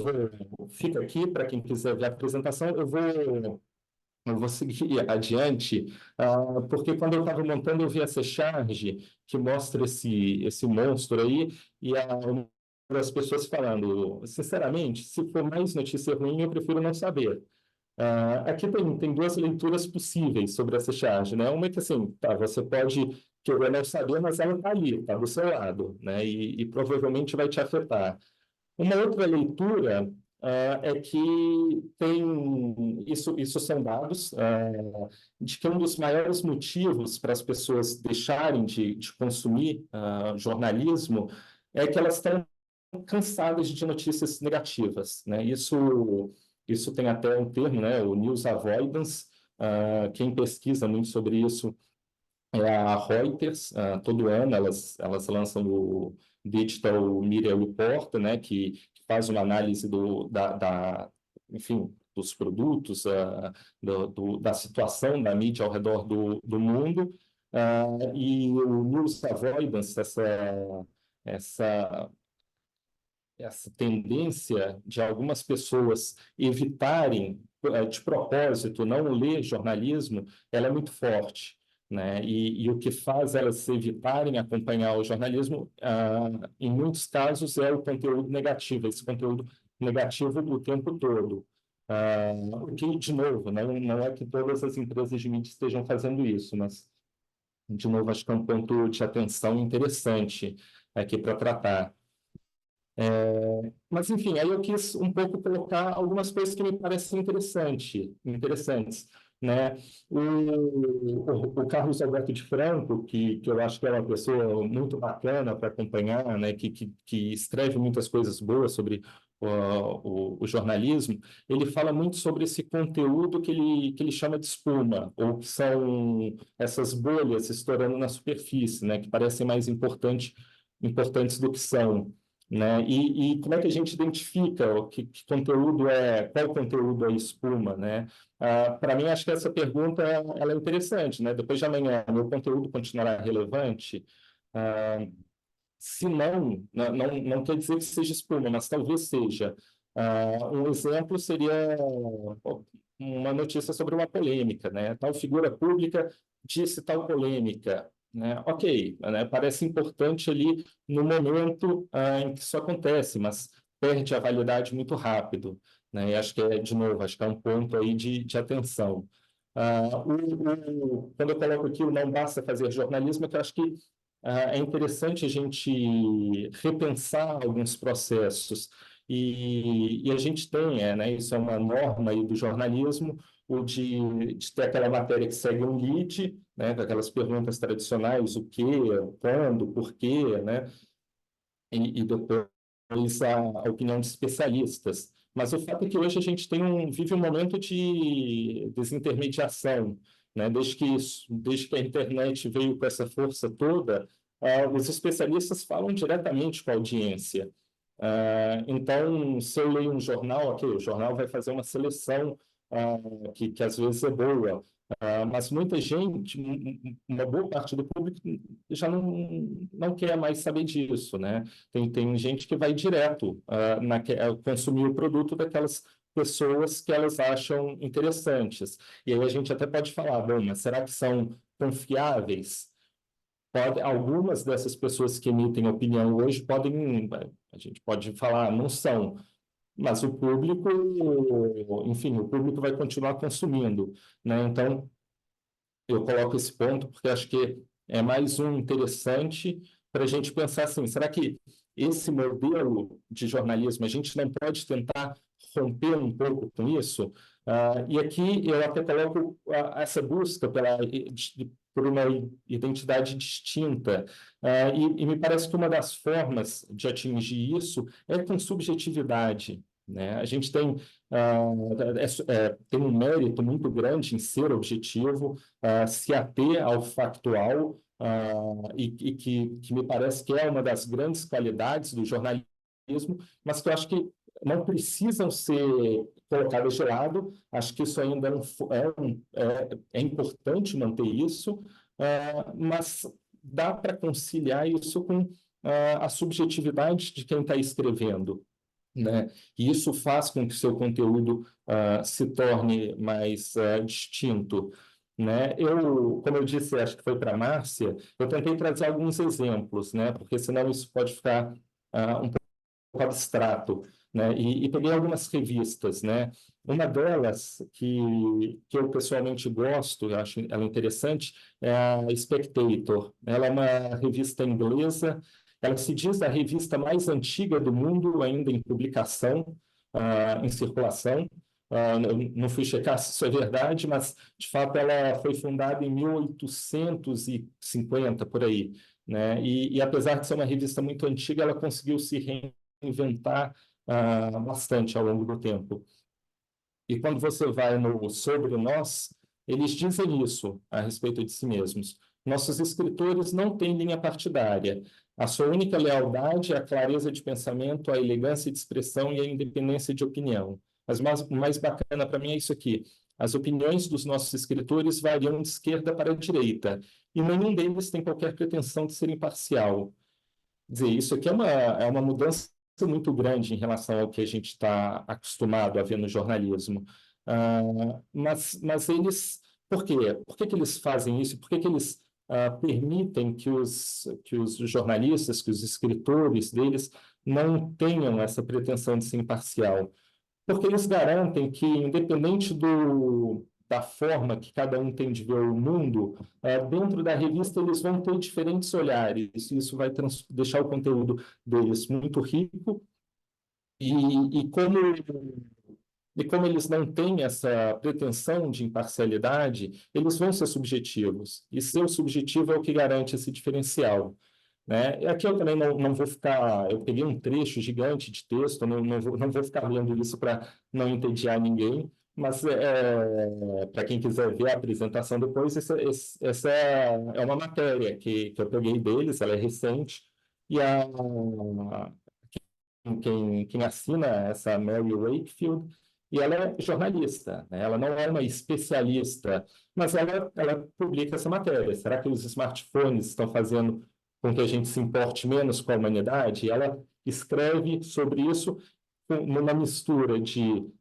fica aqui para quem quiser ver a apresentação, eu vou seguir adiante, porque quando eu estava montando eu vi essa charge que mostra esse monstro aí e uma das pessoas falando, sinceramente, se for mais notícia ruim, eu prefiro não saber. Aqui tem duas leituras possíveis sobre essa charge, né? Uma é que assim, tá, você pode querer não saber, mas ela está ali, está do seu lado, né? E provavelmente vai te afetar. Uma outra leitura é que isso são dados de que um dos maiores motivos para as pessoas deixarem de consumir jornalismo é que elas estão cansadas de notícias negativas, né? Isso tem até um termo, né? O news avoidance. Quem pesquisa muito sobre isso é a Reuters. Todo ano elas lançam o Digital Media Report, né, que faz uma análise enfim, dos produtos, da situação da mídia ao redor do mundo. E o News Avoidance, essa essa tendência de algumas pessoas evitarem, de propósito, não ler jornalismo, ela é muito forte, né? E o que faz elas evitarem acompanhar o jornalismo, em muitos casos, é o conteúdo negativo, esse conteúdo negativo o tempo todo. O que, de novo, não é que todas as empresas de mídia estejam fazendo isso, mas, de novo, acho que é um ponto de atenção interessante aqui para tratar. Mas, enfim, aí eu quis um pouco colocar algumas coisas que me parecem interessantes, né? O Carlos Alberto de Franco, que eu acho que é uma pessoa muito bacana para acompanhar, né? Que escreve muitas coisas boas sobre o jornalismo, ele fala muito sobre esse conteúdo que ele chama de espuma, ou que são essas bolhas estourando na superfície, né? Que parecem mais importantes do que são, né? E como é que a gente identifica que conteúdo qual conteúdo é espuma, né? Para mim, acho que essa pergunta ela é interessante, né? Depois de amanhã, meu conteúdo continuará relevante? Se não quer dizer que seja espuma, mas talvez seja. Um exemplo seria uma notícia sobre uma polêmica, né? Tal figura pública disse tal polêmica, né? Ok, né? Parece importante ali no momento em que isso acontece, mas perde a validade muito rápido, né? E acho que de novo, acho que é um ponto aí de atenção. Quando eu coloco aqui o não basta fazer jornalismo, é que eu acho que é interessante a gente repensar alguns processos. E a gente tem, né, isso é uma norma aí do jornalismo, o de ter aquela matéria que segue um lead, né, com aquelas perguntas tradicionais, o quê, quando, por quê, né, e depois a opinião de especialistas. Mas o fato é que hoje a gente vive um momento de desintermediação, né? Desde que a internet veio com essa força toda, os especialistas falam diretamente com a audiência. Então, se eu leio um jornal, ok, o jornal vai fazer uma seleção que às vezes é boa, mas muita gente, uma boa parte do público já não quer mais saber disso, né? Tem gente que vai direto consumir o produto daquelas pessoas que elas acham interessantes. E aí a gente até pode falar, bom, mas será que são confiáveis? Algumas dessas pessoas que emitem opinião hoje a gente pode falar, não são, mas o público, enfim, o público vai continuar consumindo, né? Então, eu coloco esse ponto porque acho que é mais um interessante para a gente pensar assim, será que esse modelo de jornalismo, a gente não pode tentar romper um pouco com isso? E aqui eu até coloco essa busca por uma identidade distinta. E me parece que uma das formas de atingir isso é com subjetividade, né? A gente tem um mérito muito grande em ser objetivo, se ater ao factual, e que me parece que é uma das grandes qualidades do jornalismo, mas que eu acho que não precisam ser colocadas de lado. Acho que isso ainda é importante manter isso, mas dá para conciliar isso com a subjetividade de quem está escrevendo, né? E isso faz com que seu conteúdo se torne mais distinto, né? Como eu disse, acho que foi para a Márcia, eu tentei trazer alguns exemplos, né? Porque senão isso pode ficar um pouco abstrato, né? E peguei algumas revistas, né? Uma delas que eu pessoalmente gosto, eu acho ela interessante, é a Spectator. Ela é uma revista inglesa. Ela se diz a revista mais antiga do mundo, ainda em publicação, em circulação. Não fui checar se isso é verdade, mas, de fato, ela foi fundada em 1850, por aí, né? E apesar de ser uma revista muito antiga, ela conseguiu se reinventar bastante ao longo do tempo. E quando você vai no Sobre Nós, eles dizem isso a respeito de si mesmos. nossos escritores não têm linha partidária. A sua única lealdade é a clareza de pensamento, a elegância de expressão e a independência de opinião. Mas o mais bacana para mim é isso aqui. As opiniões dos nossos escritores variam de esquerda para a direita, e nenhum deles tem qualquer pretensão de ser imparcial. Quer dizer, isso aqui é uma mudança muito grande em relação ao que a gente está acostumado a ver no jornalismo. Mas eles, por quê? Por que eles fazem isso? Por que eles permitem que os jornalistas, que os escritores deles não tenham essa pretensão de ser imparcial? Porque eles garantem que, independente da forma que cada um tem de ver o mundo, dentro da revista eles vão ter diferentes olhares. Isso vai deixar o conteúdo deles muito rico. E como eles não têm essa pretensão de imparcialidade, eles vão ser subjetivos. E ser subjetivo é o que garante esse diferencial. Né? E aqui eu também não vou ficar... Eu peguei um trecho gigante de texto, não vou ficar lendo isso para não entediar ninguém, mas para quem quiser ver a apresentação depois, essa é uma matéria que eu peguei deles, ela é recente, e quem assina essa Mary Wakefield, e ela é jornalista, né? Ela não é uma especialista, mas ela publica essa matéria. Será que os smartphones estão fazendo com que a gente se importe menos com a humanidade? E ela escreve sobre isso numa mistura de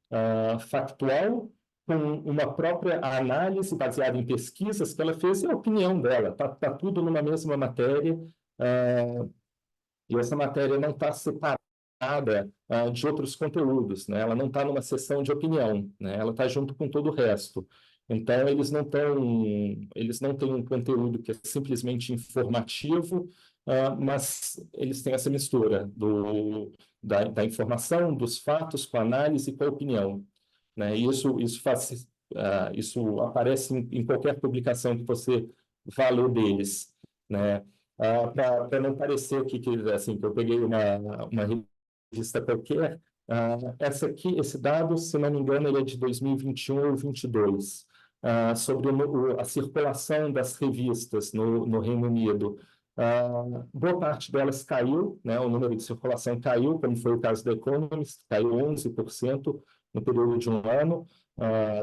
factual com uma própria análise baseada em pesquisas que ela fez e a opinião dela. Tá tudo numa mesma matéria, e essa matéria não está separada de outros conteúdos, né? Ela não está numa seção de opinião, né? Ela está junto com todo o resto. Então, eles não têm um conteúdo que é simplesmente informativo, mas eles têm essa mistura da informação, dos fatos, com a análise e com a opinião. Né? E isso aparece em qualquer publicação que você vá ler deles. Né? Para não parecer aqui que eu peguei uma revista qualquer, esse dado, se não me engano, ele é de 2021 ou 2022, sobre a circulação das revistas no Reino Unido. Boa parte delas caiu, né? O número de circulação caiu, como foi o caso da Economist, caiu 11% no período de um ano.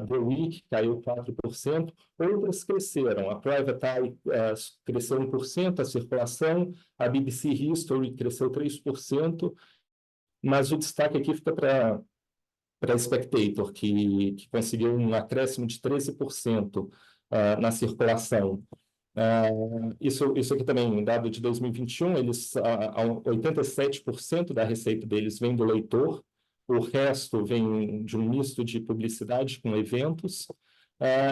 The Week caiu 4%, outras cresceram. A Private Eye cresceu 1%, a circulação, a BBC History cresceu 3%, mas o destaque aqui fica para Spectator, que conseguiu um acréscimo de 13% na circulação. Isso aqui também, um dado de 2021, 87% da receita deles vem do leitor, o resto vem de um misto de publicidade com eventos,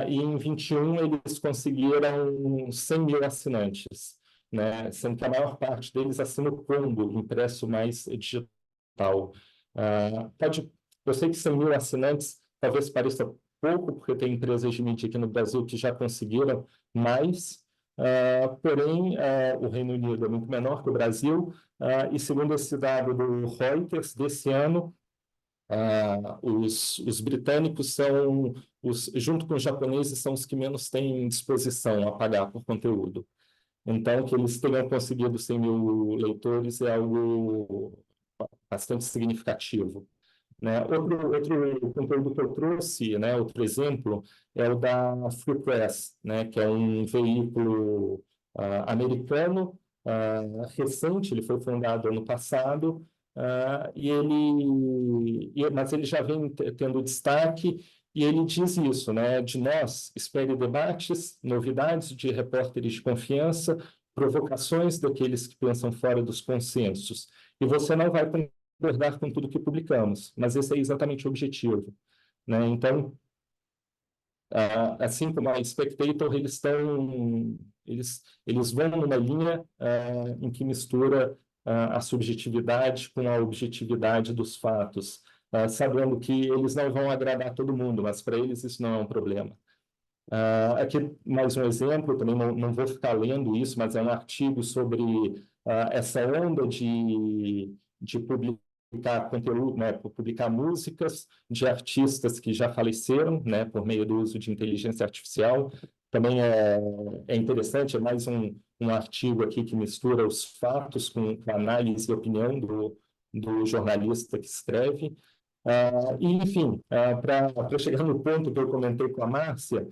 e em 21 eles conseguiram 100 mil assinantes, né? Sendo que a maior parte deles assina o combo, impresso mais digital. Eu sei que 100 mil assinantes talvez pareça pouco, porque tem empresas de mídia aqui no Brasil que já conseguiram mais, porém, o Reino Unido é muito menor que o Brasil, e segundo esse dado do Reuters, desse ano, os britânicos junto com os japoneses, são os que menos têm disposição a pagar por conteúdo. Então, que eles tenham conseguido 100 mil leitores é algo bastante significativo. Né? Outro conteúdo que eu trouxe, né, outro exemplo, é o da Free Press, né, que é um veículo americano, recente, ele foi fundado ano passado, mas ele já vem tendo destaque, e ele diz isso, né, de nós, espere debates, novidades de repórteres de confiança, provocações daqueles que pensam fora dos consensos. E você não vai concordar com tudo que publicamos, mas esse é exatamente o objetivo. Né? Então, assim como a Spectator, eles vão numa linha em que mistura a subjetividade com a objetividade dos fatos, sabendo que eles não vão agradar todo mundo, mas para eles isso não é um problema. Aqui mais um exemplo, também não vou ficar lendo isso, mas é um artigo sobre essa onda de publicar conteúdo, né, publicar músicas de artistas que já faleceram, né, por meio do uso de inteligência artificial. também é interessante, é mais um artigo aqui que mistura os fatos com a análise e opinião do jornalista que escreve. E, enfim, para chegar no ponto que eu comentei com a Márcia,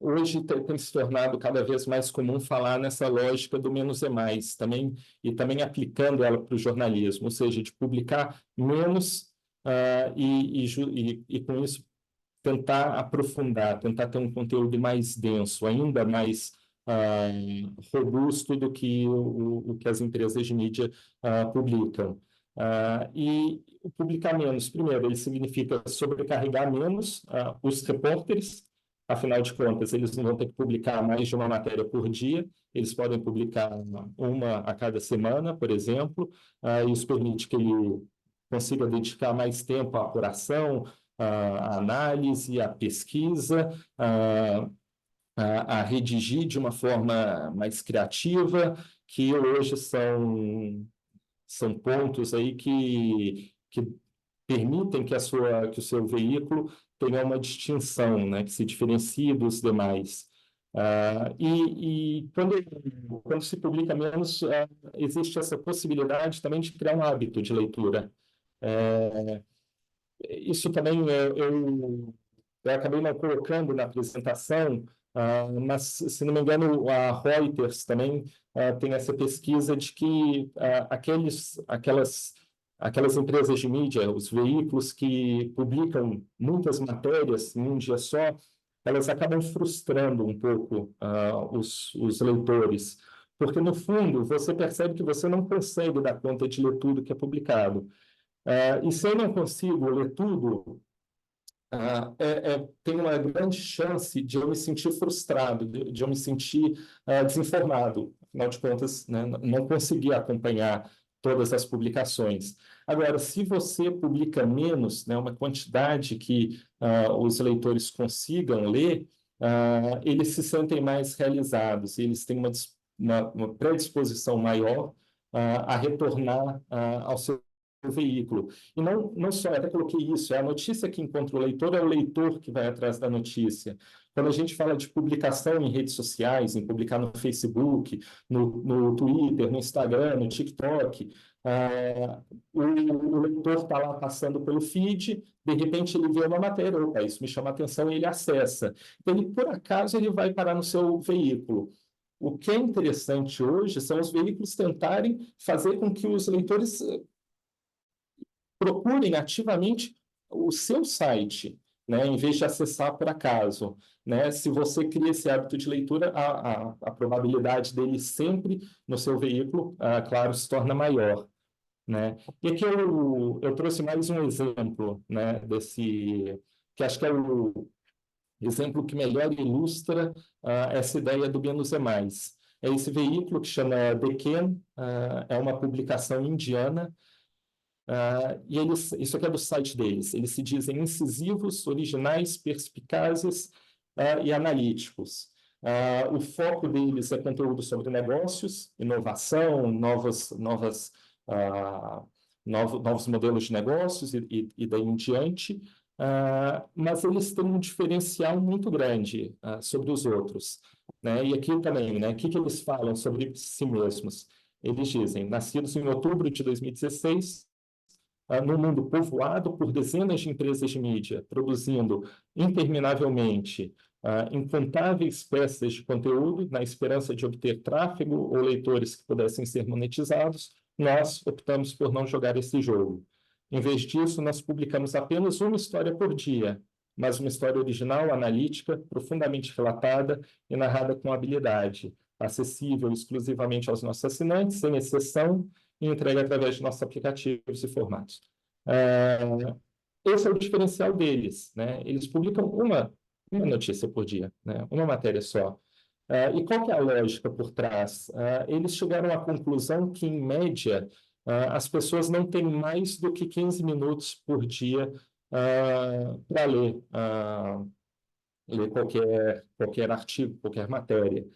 hoje tem se tornado cada vez mais comum falar nessa lógica do menos é mais, também, e também aplicando ela para o jornalismo, ou seja, de publicar menos e com isso tentar aprofundar, tentar ter um conteúdo mais denso, ainda mais robusto do que o que as empresas de mídia publicam. E publicar menos, primeiro, ele significa sobrecarregar menos os repórteres. Afinal de contas, eles não vão ter que publicar mais de uma matéria por dia, eles podem publicar uma a cada semana, por exemplo. Isso permite que ele consiga dedicar mais tempo à apuração, à análise, à pesquisa, a redigir de uma forma mais criativa, que hoje são pontos aí que permitem que o seu veículo tenha uma distinção, né, que se diferencie dos demais. Quando se publica menos, existe essa possibilidade também de criar um hábito de leitura. Isso também eu acabei não colocando na apresentação, mas, se não me engano, a Reuters também tem essa pesquisa de que aquelas empresas de mídia, os veículos que publicam muitas matérias em um dia só, elas acabam frustrando um pouco os leitores, porque, no fundo, você percebe que você não consegue dar conta de ler tudo que é publicado. E se eu não consigo ler tudo, tem uma grande chance de eu me sentir frustrado, de eu me sentir desinformado. Afinal de contas, né, não conseguir acompanhar todas as publicações. Agora, se você publica menos, né, uma quantidade que os leitores consigam ler, eles se sentem mais realizados, eles têm uma predisposição maior a retornar ao seu veículo. E não só, até coloquei isso, é a notícia que encontra o leitor, é o leitor que vai atrás da notícia. Quando a gente fala de publicação em redes sociais, em publicar no Facebook, no Twitter, no Instagram, no TikTok, o leitor está lá passando pelo feed, de repente ele vê uma matéria, opa, isso me chama a atenção, e ele acessa. Então, por acaso, ele vai parar no seu veículo. O que é interessante hoje são os veículos tentarem fazer com que os leitores procurem ativamente o seu site, né, em vez de acessar por acaso. Né? Se você cria esse hábito de leitura, a probabilidade dele sempre no seu veículo, claro, se torna maior. Né? E aqui eu trouxe mais um exemplo, né, que acho que é o exemplo que melhor ilustra essa ideia do menos é mais. É esse veículo que chama Deccan, é uma publicação indiana, e isso aqui é do site deles. Eles se dizem incisivos, originais, perspicazes e analíticos. O foco deles é conteúdo sobre negócios, inovação, novos modelos de negócios e daí em diante. Mas eles têm um diferencial muito grande sobre os outros. Né? E aqui também, né? O que eles falam sobre si mesmos? Eles dizem, nascidos em outubro de 2016, num mundo povoado por dezenas de empresas de mídia, produzindo interminavelmente incontáveis peças de conteúdo, na esperança de obter tráfego ou leitores que pudessem ser monetizados, nós optamos por não jogar esse jogo. Em vez disso, nós publicamos apenas uma história por dia, mas uma história original, analítica, profundamente relatada e narrada com habilidade, acessível exclusivamente aos nossos assinantes, sem exceção, e entregue através de nossos aplicativos e formatos. Esse é o diferencial deles, né? Eles publicam uma notícia por dia, né? Uma matéria só. E qual que é a lógica por trás? Eles chegaram à conclusão que, em média, as pessoas não têm mais do que 15 minutos por dia para ler qualquer artigo, qualquer matéria.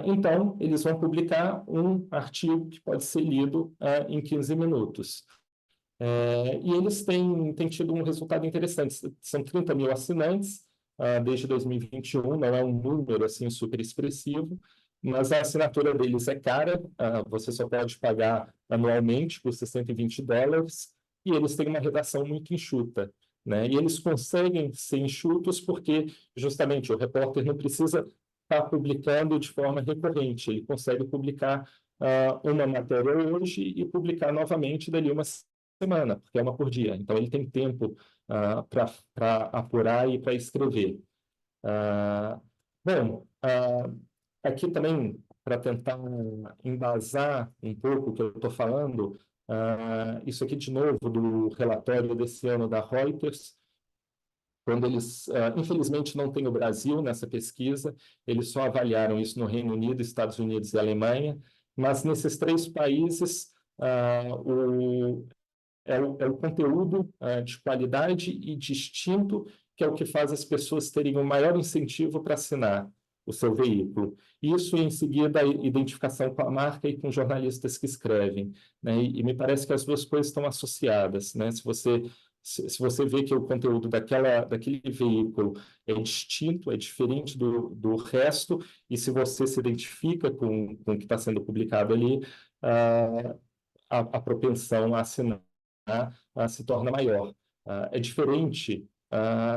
Então, eles vão publicar um artigo que pode ser lido em 15 minutos. E eles têm tido um resultado interessante. São 30 mil assinantes, desde 2021, não é um número assim super expressivo, mas a assinatura deles é cara, você só pode pagar anualmente por US$ 620, e eles têm uma redação muito enxuta, né? E eles conseguem ser enxutos porque, justamente, o repórter não precisa estar publicando de forma recorrente, ele consegue publicar uma matéria hoje e publicar novamente dali uma semana, porque é uma por dia. Então, ele tem tempo para apurar e para escrever. Bom, aqui também, para tentar embasar um pouco o que eu estou falando, isso aqui, de novo, do relatório desse ano da Reuters, quando eles, infelizmente, não tem o Brasil nessa pesquisa, eles só avaliaram isso no Reino Unido, Estados Unidos e Alemanha, mas nesses 3 países, é o conteúdo de qualidade e distinto que é o que faz as pessoas terem um maior incentivo para assinar o seu veículo. Isso, em seguida, a identificação com a marca e com jornalistas que escrevem, né? E me parece que as duas coisas estão associadas, né? Se você vê que o conteúdo daquele veículo é distinto, é diferente do resto, e se você se identifica com o que está sendo publicado ali, a propensão a assinar se torna maior. É diferente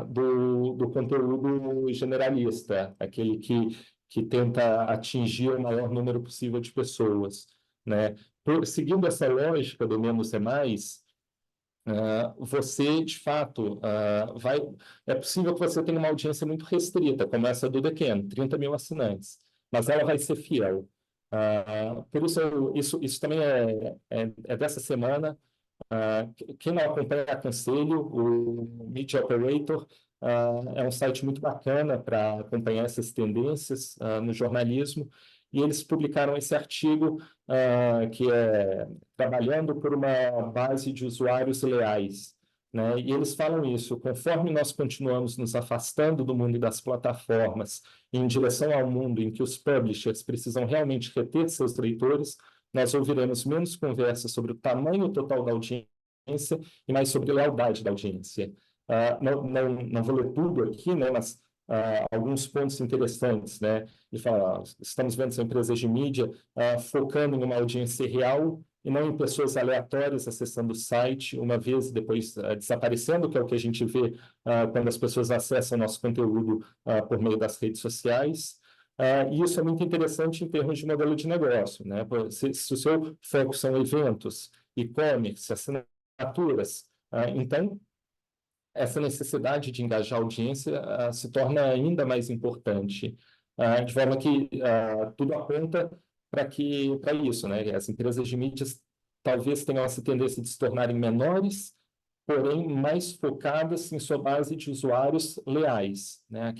do conteúdo generalista, aquele que tenta atingir o maior número possível de pessoas, né? Seguindo essa lógica do menos é mais, você, de fato, é possível que você tenha uma audiência muito restrita, como essa do The Can, 30 mil assinantes, mas ela vai ser fiel. Por isso também é dessa semana. Quem não acompanha, aconselho, o Media Operator é um site muito bacana para acompanhar essas tendências no jornalismo, e eles publicaram esse artigo que é trabalhando por uma base de usuários leais, né? E eles falam isso: conforme nós continuamos nos afastando do mundo das plataformas em direção ao mundo em que os publishers precisam realmente reter seus leitores, nós ouviremos menos conversas sobre o tamanho total da audiência e mais sobre lealdade da audiência. Não vou ler tudo aqui, né, mas alguns pontos interessantes, né? Ele fala: estamos vendo essas empresas de mídia focando em uma audiência real e não em pessoas aleatórias acessando o site, uma vez e depois desaparecendo, que é o que a gente vê quando as pessoas acessam nosso conteúdo por meio das redes sociais. E isso é muito interessante em termos de modelo de negócio, né? Se o seu foco são eventos, e-commerce, assinaturas, então essa necessidade de engajar a audiência se torna ainda mais importante, de forma que tudo aponta para isso, né? As empresas de mídias talvez tenham essa tendência de se tornarem menores, porém mais focadas em sua base de usuários leais, né?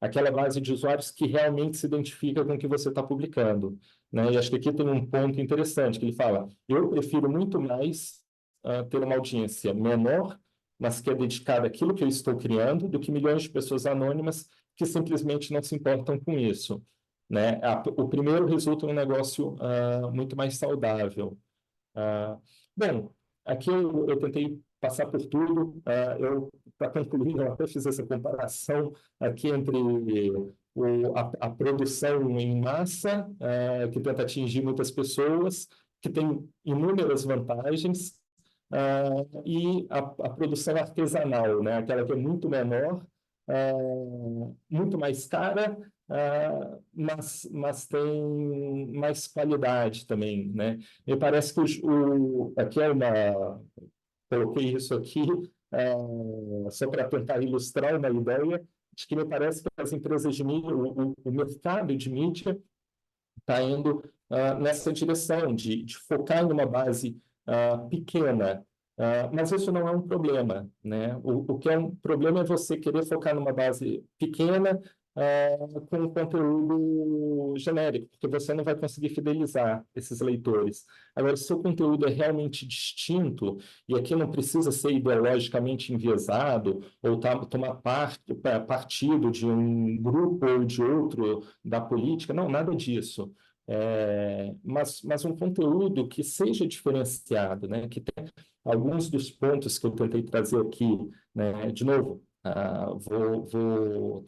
Aquela base de usuários que realmente se identifica com o que você está publicando, né? E acho que aqui tem um ponto interessante, que ele fala: eu prefiro muito mais ter uma audiência menor, mas que é dedicada àquilo que eu estou criando, do que milhões de pessoas anônimas que simplesmente não se importam com isso, né? O primeiro resulta em um negócio muito mais saudável. Bom, aqui eu tentei passar por tudo. Para concluir, eu até fiz essa comparação aqui entre a produção em massa, que tenta atingir muitas pessoas, que tem inúmeras vantagens, e a produção artesanal, né? Aquela que é muito menor, muito mais cara, mas tem mais qualidade também, né? Me parece que aqui coloquei isso aqui só para tentar ilustrar uma ideia de que me parece que as empresas de mídia, o mercado de mídia está indo nessa direção de focar em uma base pequena. Mas isso não é um problema, né? O que é um problema é você querer focar numa base pequena com um conteúdo genérico, porque você não vai conseguir fidelizar esses leitores. Agora, se o seu conteúdo é realmente distinto, e aqui não precisa ser ideologicamente enviesado, ou tomar partido de um grupo ou de outro da política, não, nada disso. Mas um conteúdo que seja diferenciado, né? Que tenha alguns dos pontos que eu tentei trazer aqui, né? De novo, Vou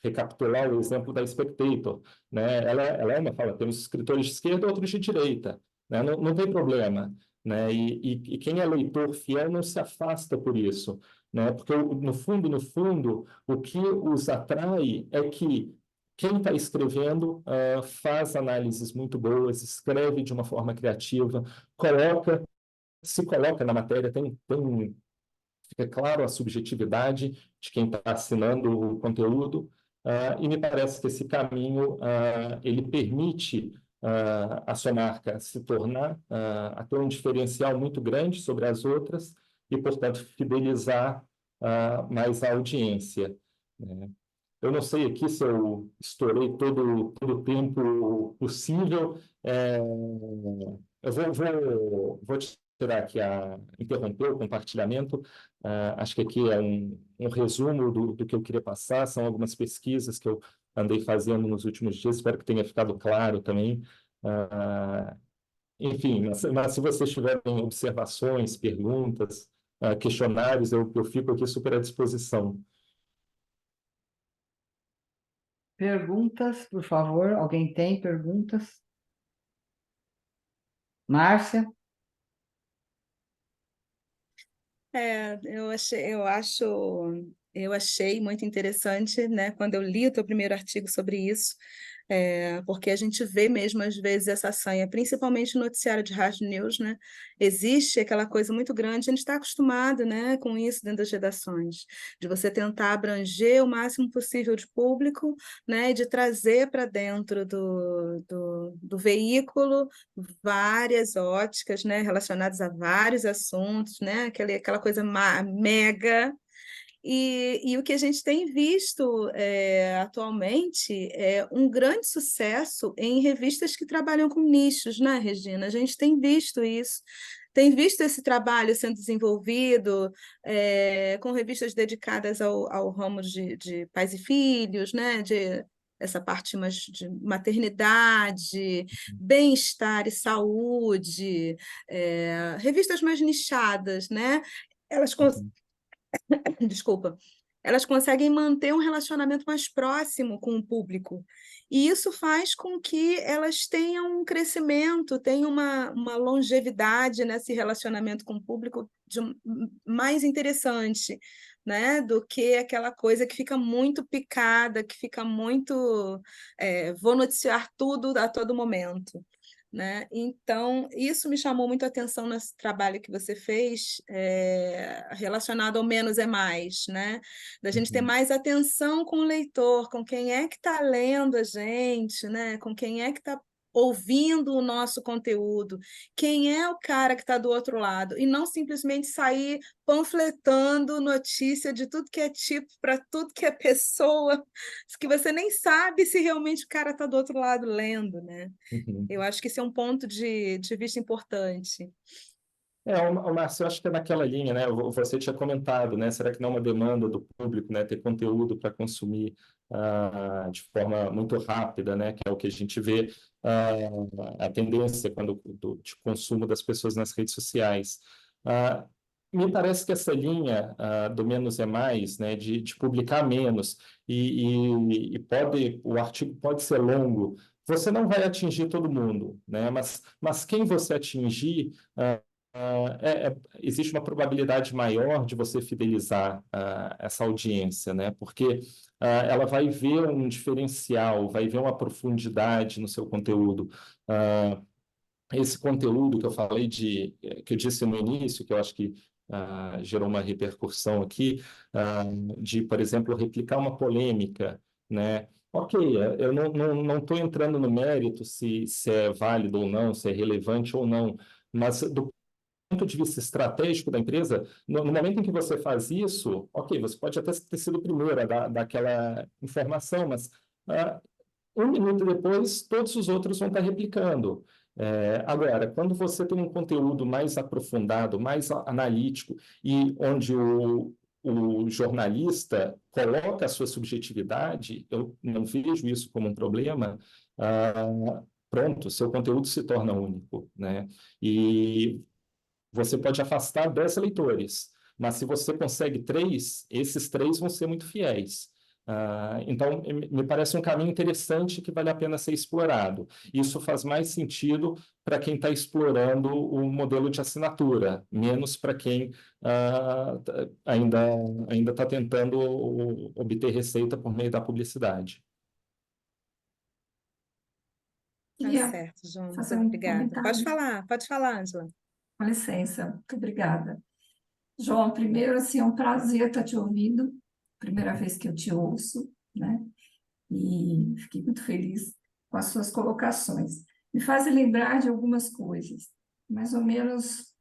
recapitular o exemplo da Spectator, né? Ela é uma fala, temos escritores de esquerda e outros de direita, né? Não tem problema, né? E quem é leitor fiel não se afasta por isso, né? Porque, no fundo, o que os atrai é que quem está escrevendo faz análises muito boas, escreve de uma forma criativa, se coloca na matéria, fica claro a subjetividade de quem está assinando o conteúdo, e me parece que esse caminho ele permite a sua marca se tornar, a ter um diferencial muito grande sobre as outras e, portanto, fidelizar mais a audiência, né? Eu não sei aqui se eu estourei todo o tempo possível. Eu vou tirar aqui interromper o compartilhamento. Acho que aqui é um resumo do que eu queria passar. São algumas pesquisas que eu andei fazendo nos últimos dias. Espero que tenha ficado claro também. Enfim, mas se vocês tiverem observações, perguntas, questionários, eu fico aqui super à disposição. Perguntas, por favor. Alguém tem perguntas? Márcia? Eu achei muito interessante, né, quando eu li o teu primeiro artigo sobre isso, porque a gente vê mesmo, às vezes, essa sanha, principalmente no noticiário de hard news, né? Existe aquela coisa muito grande, a gente está acostumado, né, com isso dentro das redações, de você tentar abranger o máximo possível de público, né, e de trazer para dentro do veículo várias óticas, né, relacionadas a vários assuntos, né, aquela coisa mega. E o que a gente tem visto atualmente é um grande sucesso em revistas que trabalham com nichos, né, Regina? A gente tem visto isso, tem visto esse trabalho sendo desenvolvido com revistas dedicadas ao ramo de pais e filhos, né, de essa parte mais de maternidade, bem-estar e saúde, revistas mais nichadas, né? Elas desculpa, elas conseguem manter um relacionamento mais próximo com o público. E isso faz com que elas tenham um crescimento, tenham uma longevidade nesse relacionamento com o público mais interessante, né? Do que aquela coisa que fica muito picada, que fica muito vou noticiar tudo a todo momento. Né? Então, isso me chamou muito a atenção nesse trabalho que você fez, relacionado ao menos é mais, né? Da gente ter mais atenção com o leitor, com quem é que está lendo a gente, né? Com quem é que está ouvindo o nosso conteúdo, quem é o cara que está do outro lado, e não simplesmente sair panfletando notícia de tudo que é tipo, para tudo que é pessoa, que você nem sabe se realmente o cara está do outro lado lendo, né? Eu acho que esse é um ponto de vista importante. Márcio, eu acho que é naquela linha, né? Você tinha comentado, né? Será que não é uma demanda do público, né? Ter conteúdo para consumir de forma muito rápida, né? Que é o que a gente vê a tendência de consumo das pessoas nas redes sociais. Me parece que essa linha do menos é mais, né? De publicar menos e o artigo pode ser longo. Você não vai atingir todo mundo, né? Mas quem você atingir existe uma probabilidade maior de você fidelizar essa audiência, né? Porque ela vai ver um diferencial, vai ver uma profundidade no seu conteúdo. Esse conteúdo que eu falei que eu disse no início, que eu acho que gerou uma repercussão aqui, de, por exemplo, replicar uma polêmica, né? Ok, eu não estou entrando no mérito se é válido ou não, se é relevante ou não, mas do ponto de vista estratégico da empresa, no momento em que você faz isso, ok, você pode até ter sido o primeiro a dar aquela informação, mas um minuto depois, todos os outros vão estar replicando. Agora, quando você tem um conteúdo mais aprofundado, mais analítico, e onde o jornalista coloca a sua subjetividade, eu não vejo isso como um problema, pronto, seu conteúdo se torna único, né? E você pode afastar 10 leitores, mas se você consegue 3, esses 3 vão ser muito fiéis. Então, me parece um caminho interessante que vale a pena ser explorado. Isso faz mais sentido para quem está explorando o modelo de assinatura, menos para quem ainda está tentando obter receita por meio da publicidade. Tá Queria certo, João. Muito fazer um obrigada. Pode comentário. falar, Ângela. Com licença, muito obrigada. João, primeiro, assim, é um prazer estar te ouvindo, primeira vez que eu te ouço, né? E fiquei muito feliz com as suas colocações. Me fazem lembrar de algumas coisas. Mais ou menos,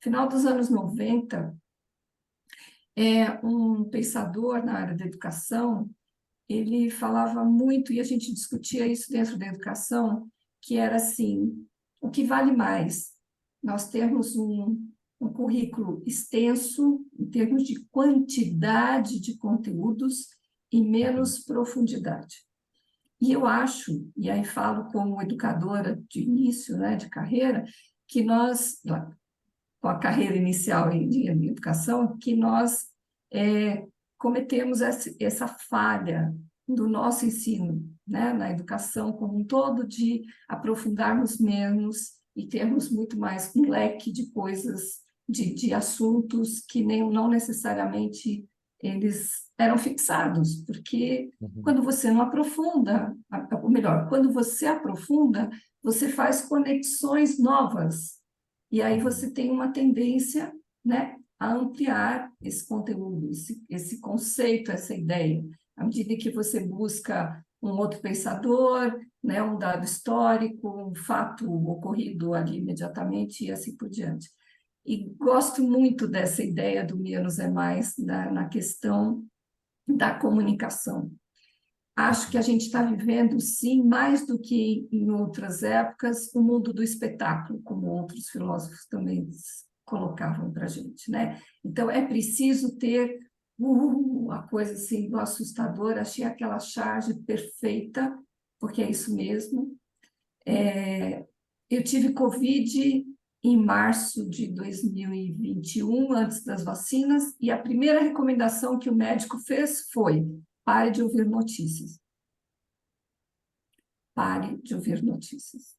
final dos anos 90, um pensador na área da educação, ele falava muito, e a gente discutia isso dentro da educação, que era assim, o que vale mais? Nós temos um currículo extenso, em termos de quantidade de conteúdos, e menos profundidade. E eu acho, e aí falo como educadora de início, né, de carreira, que nós, com a carreira inicial em educação, que nós cometemos essa falha do nosso ensino, né, na educação como um todo, de aprofundarmos menos e termos muito mais um leque de coisas, de assuntos que não necessariamente eles eram fixados, porque quando você não aprofunda, ou melhor, quando você aprofunda, você faz conexões novas, e aí você tem uma tendência, né, a ampliar esse conteúdo, esse conceito, essa ideia, à medida que você busca um outro pensador, né, um dado histórico, um fato ocorrido ali imediatamente e assim por diante. E gosto muito dessa ideia do menos é mais na questão da comunicação. Acho que a gente está vivendo, sim, mais do que em outras épocas, o mundo do espetáculo, como outros filósofos também colocavam para a gente, né? Então, é preciso ter a coisa assim, do assustador. Achei aquela charge perfeita, porque é isso mesmo. Eu tive Covid em março de 2021, antes das vacinas, e a primeira recomendação que o médico fez foi: pare de ouvir notícias. Pare de ouvir notícias.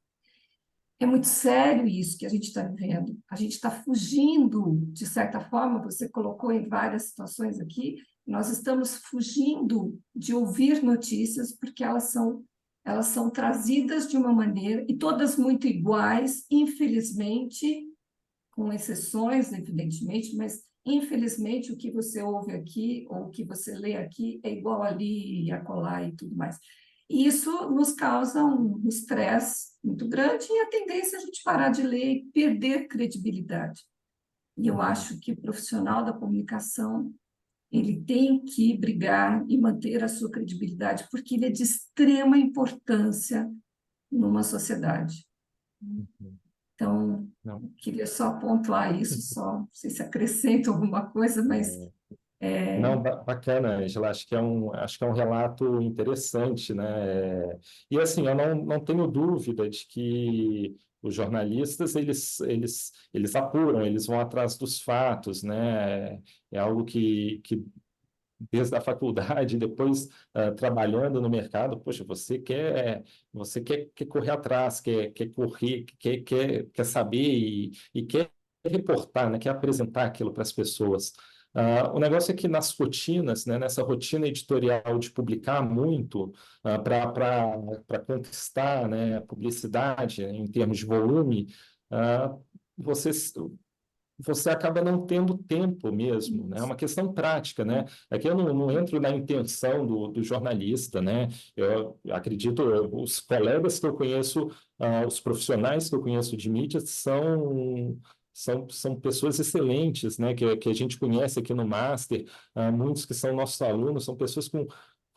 É muito sério isso que a gente está vivendo. A gente está fugindo, de certa forma, você colocou em várias situações aqui, nós estamos fugindo de ouvir notícias porque elas são trazidas de uma maneira, e todas muito iguais, infelizmente, com exceções, evidentemente, mas infelizmente o que você ouve aqui ou o que você lê aqui é igual ali e acolá e tudo mais. E isso nos causa um estresse muito grande e a tendência é a gente parar de ler e perder credibilidade. E eu acho que o profissional da comunicação, ele tem que brigar e manter a sua credibilidade, porque ele é de extrema importância numa sociedade. Então, queria só pontuar isso, só, não sei se acrescento alguma coisa, mas... Não, bacana, Angela. Acho que é um relato interessante, né? E assim, eu não tenho dúvida de que os jornalistas eles apuram, eles vão atrás dos fatos, né? É algo que desde a faculdade, depois trabalhando no mercado, poxa, quer correr atrás, quer correr, quer saber e quer reportar, né? Quer apresentar aquilo para as pessoas. O negócio é que nas rotinas, né, nessa rotina editorial de publicar muito para conquistar, né, a publicidade, né, em termos de volume, você você acaba não tendo tempo mesmo, né? É uma questão prática, né? Aqui eu não entro na intenção do jornalista, né? Eu acredito, os colegas que eu conheço, os profissionais que eu conheço de mídia são pessoas excelentes, né? Que a gente conhece aqui no Master, muitos que são nossos alunos, são pessoas com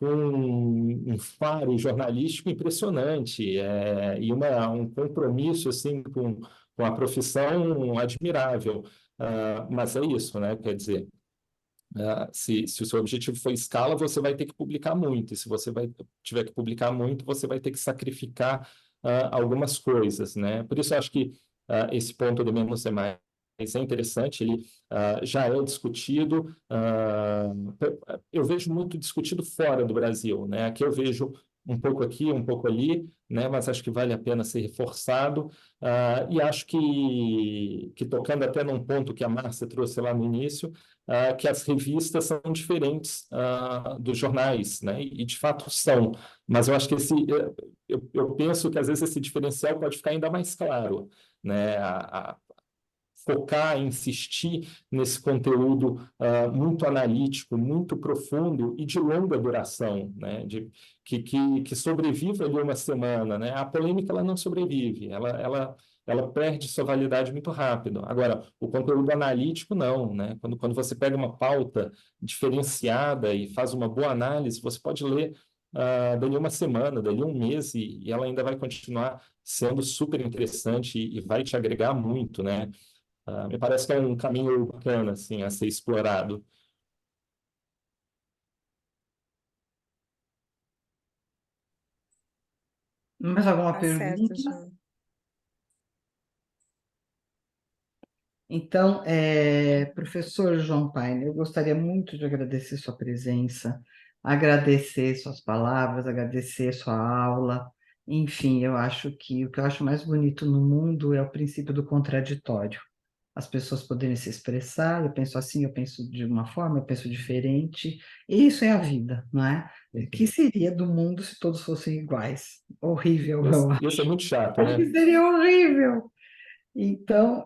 um faro jornalístico impressionante, e um compromisso assim com a profissão admirável. Mas é isso, né? Quer dizer, se o seu objetivo for escala, você vai ter que publicar muito. E se você tiver que publicar muito, você vai ter que sacrificar algumas coisas, né? Por isso, eu acho que esse ponto do menos é mais é interessante, ele já é discutido, eu vejo muito discutido fora do Brasil, né? Aqui eu vejo um pouco aqui, um pouco ali, né? Mas acho que vale a pena ser reforçado, e acho que tocando até num ponto que a Márcia trouxe lá no início, que as revistas são diferentes dos jornais, né? E de fato são, mas eu acho que eu penso que às vezes esse diferencial pode ficar ainda mais claro, né? Focar, insistir nesse conteúdo muito analítico, muito profundo e de longa duração, né? Que sobreviva ali uma semana, né? A polêmica ela não sobrevive, ela perde sua validade muito rápido. Agora, o conteúdo analítico não, né? Quando você pega uma pauta diferenciada e faz uma boa análise, você pode ler dali uma semana, dali um mês, e ela ainda vai continuar sendo super interessante e vai te agregar muito, né? Me parece que é um caminho bacana, assim, a ser explorado. Mais alguma Tá certo, pergunta? João. Então, professor João Paine, eu gostaria muito de agradecer sua presença, agradecer suas palavras, agradecer sua aula. Enfim, eu acho que o que eu acho mais bonito no mundo é o princípio do contraditório. As pessoas poderem se expressar, eu penso assim, eu penso de uma forma, eu penso diferente, e isso é a vida, não é? O que seria do mundo se todos fossem iguais? Horrível, eu Isso é acho. muito chato, Acho que né? seria horrível. Então,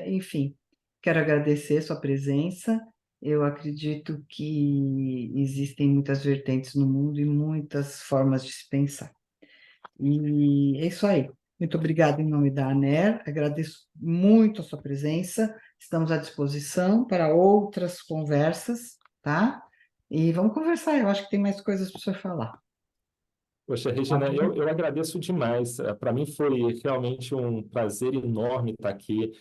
enfim, quero agradecer sua presença. Eu acredito que existem muitas vertentes no mundo e muitas formas de se pensar. E é isso aí. Muito obrigada em nome da ANER. Agradeço muito a sua presença. Estamos à disposição para outras conversas, tá? E vamos conversar. Eu acho que tem mais coisas para o senhor falar. Poxa, Tá Regina, bom? eu agradeço demais. Para mim foi realmente um prazer enorme estar aqui.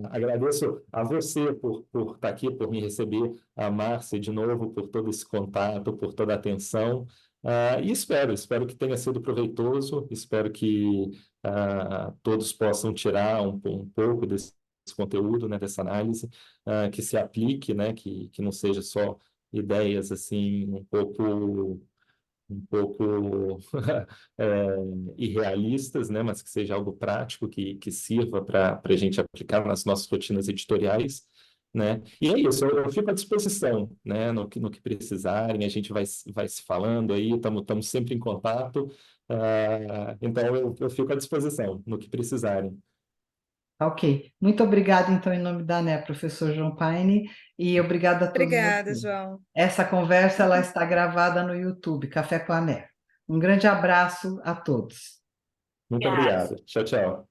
Agradeço a você por estar aqui, por me receber, a Márcia de novo, por todo esse contato, por toda a atenção. E espero que tenha sido proveitoso, espero que todos possam tirar um pouco desse conteúdo, né, dessa análise, que se aplique, né, que não seja só ideias assim um pouco irrealistas, né, mas que seja algo prático, que sirva para a gente aplicar nas nossas rotinas editoriais, né? E é isso, eu fico à disposição, né, no que precisarem, a gente vai se falando aí, estamos sempre em contato, então eu fico à disposição no que precisarem. Ok. Muito obrigada, então, em nome da ANER, professor João Paine, e obrigada a todos Obrigada, vocês. João. Essa conversa ela está gravada no YouTube, Café com a ANER. Um grande abraço a todos. Muito obrigado. Tchau, tchau.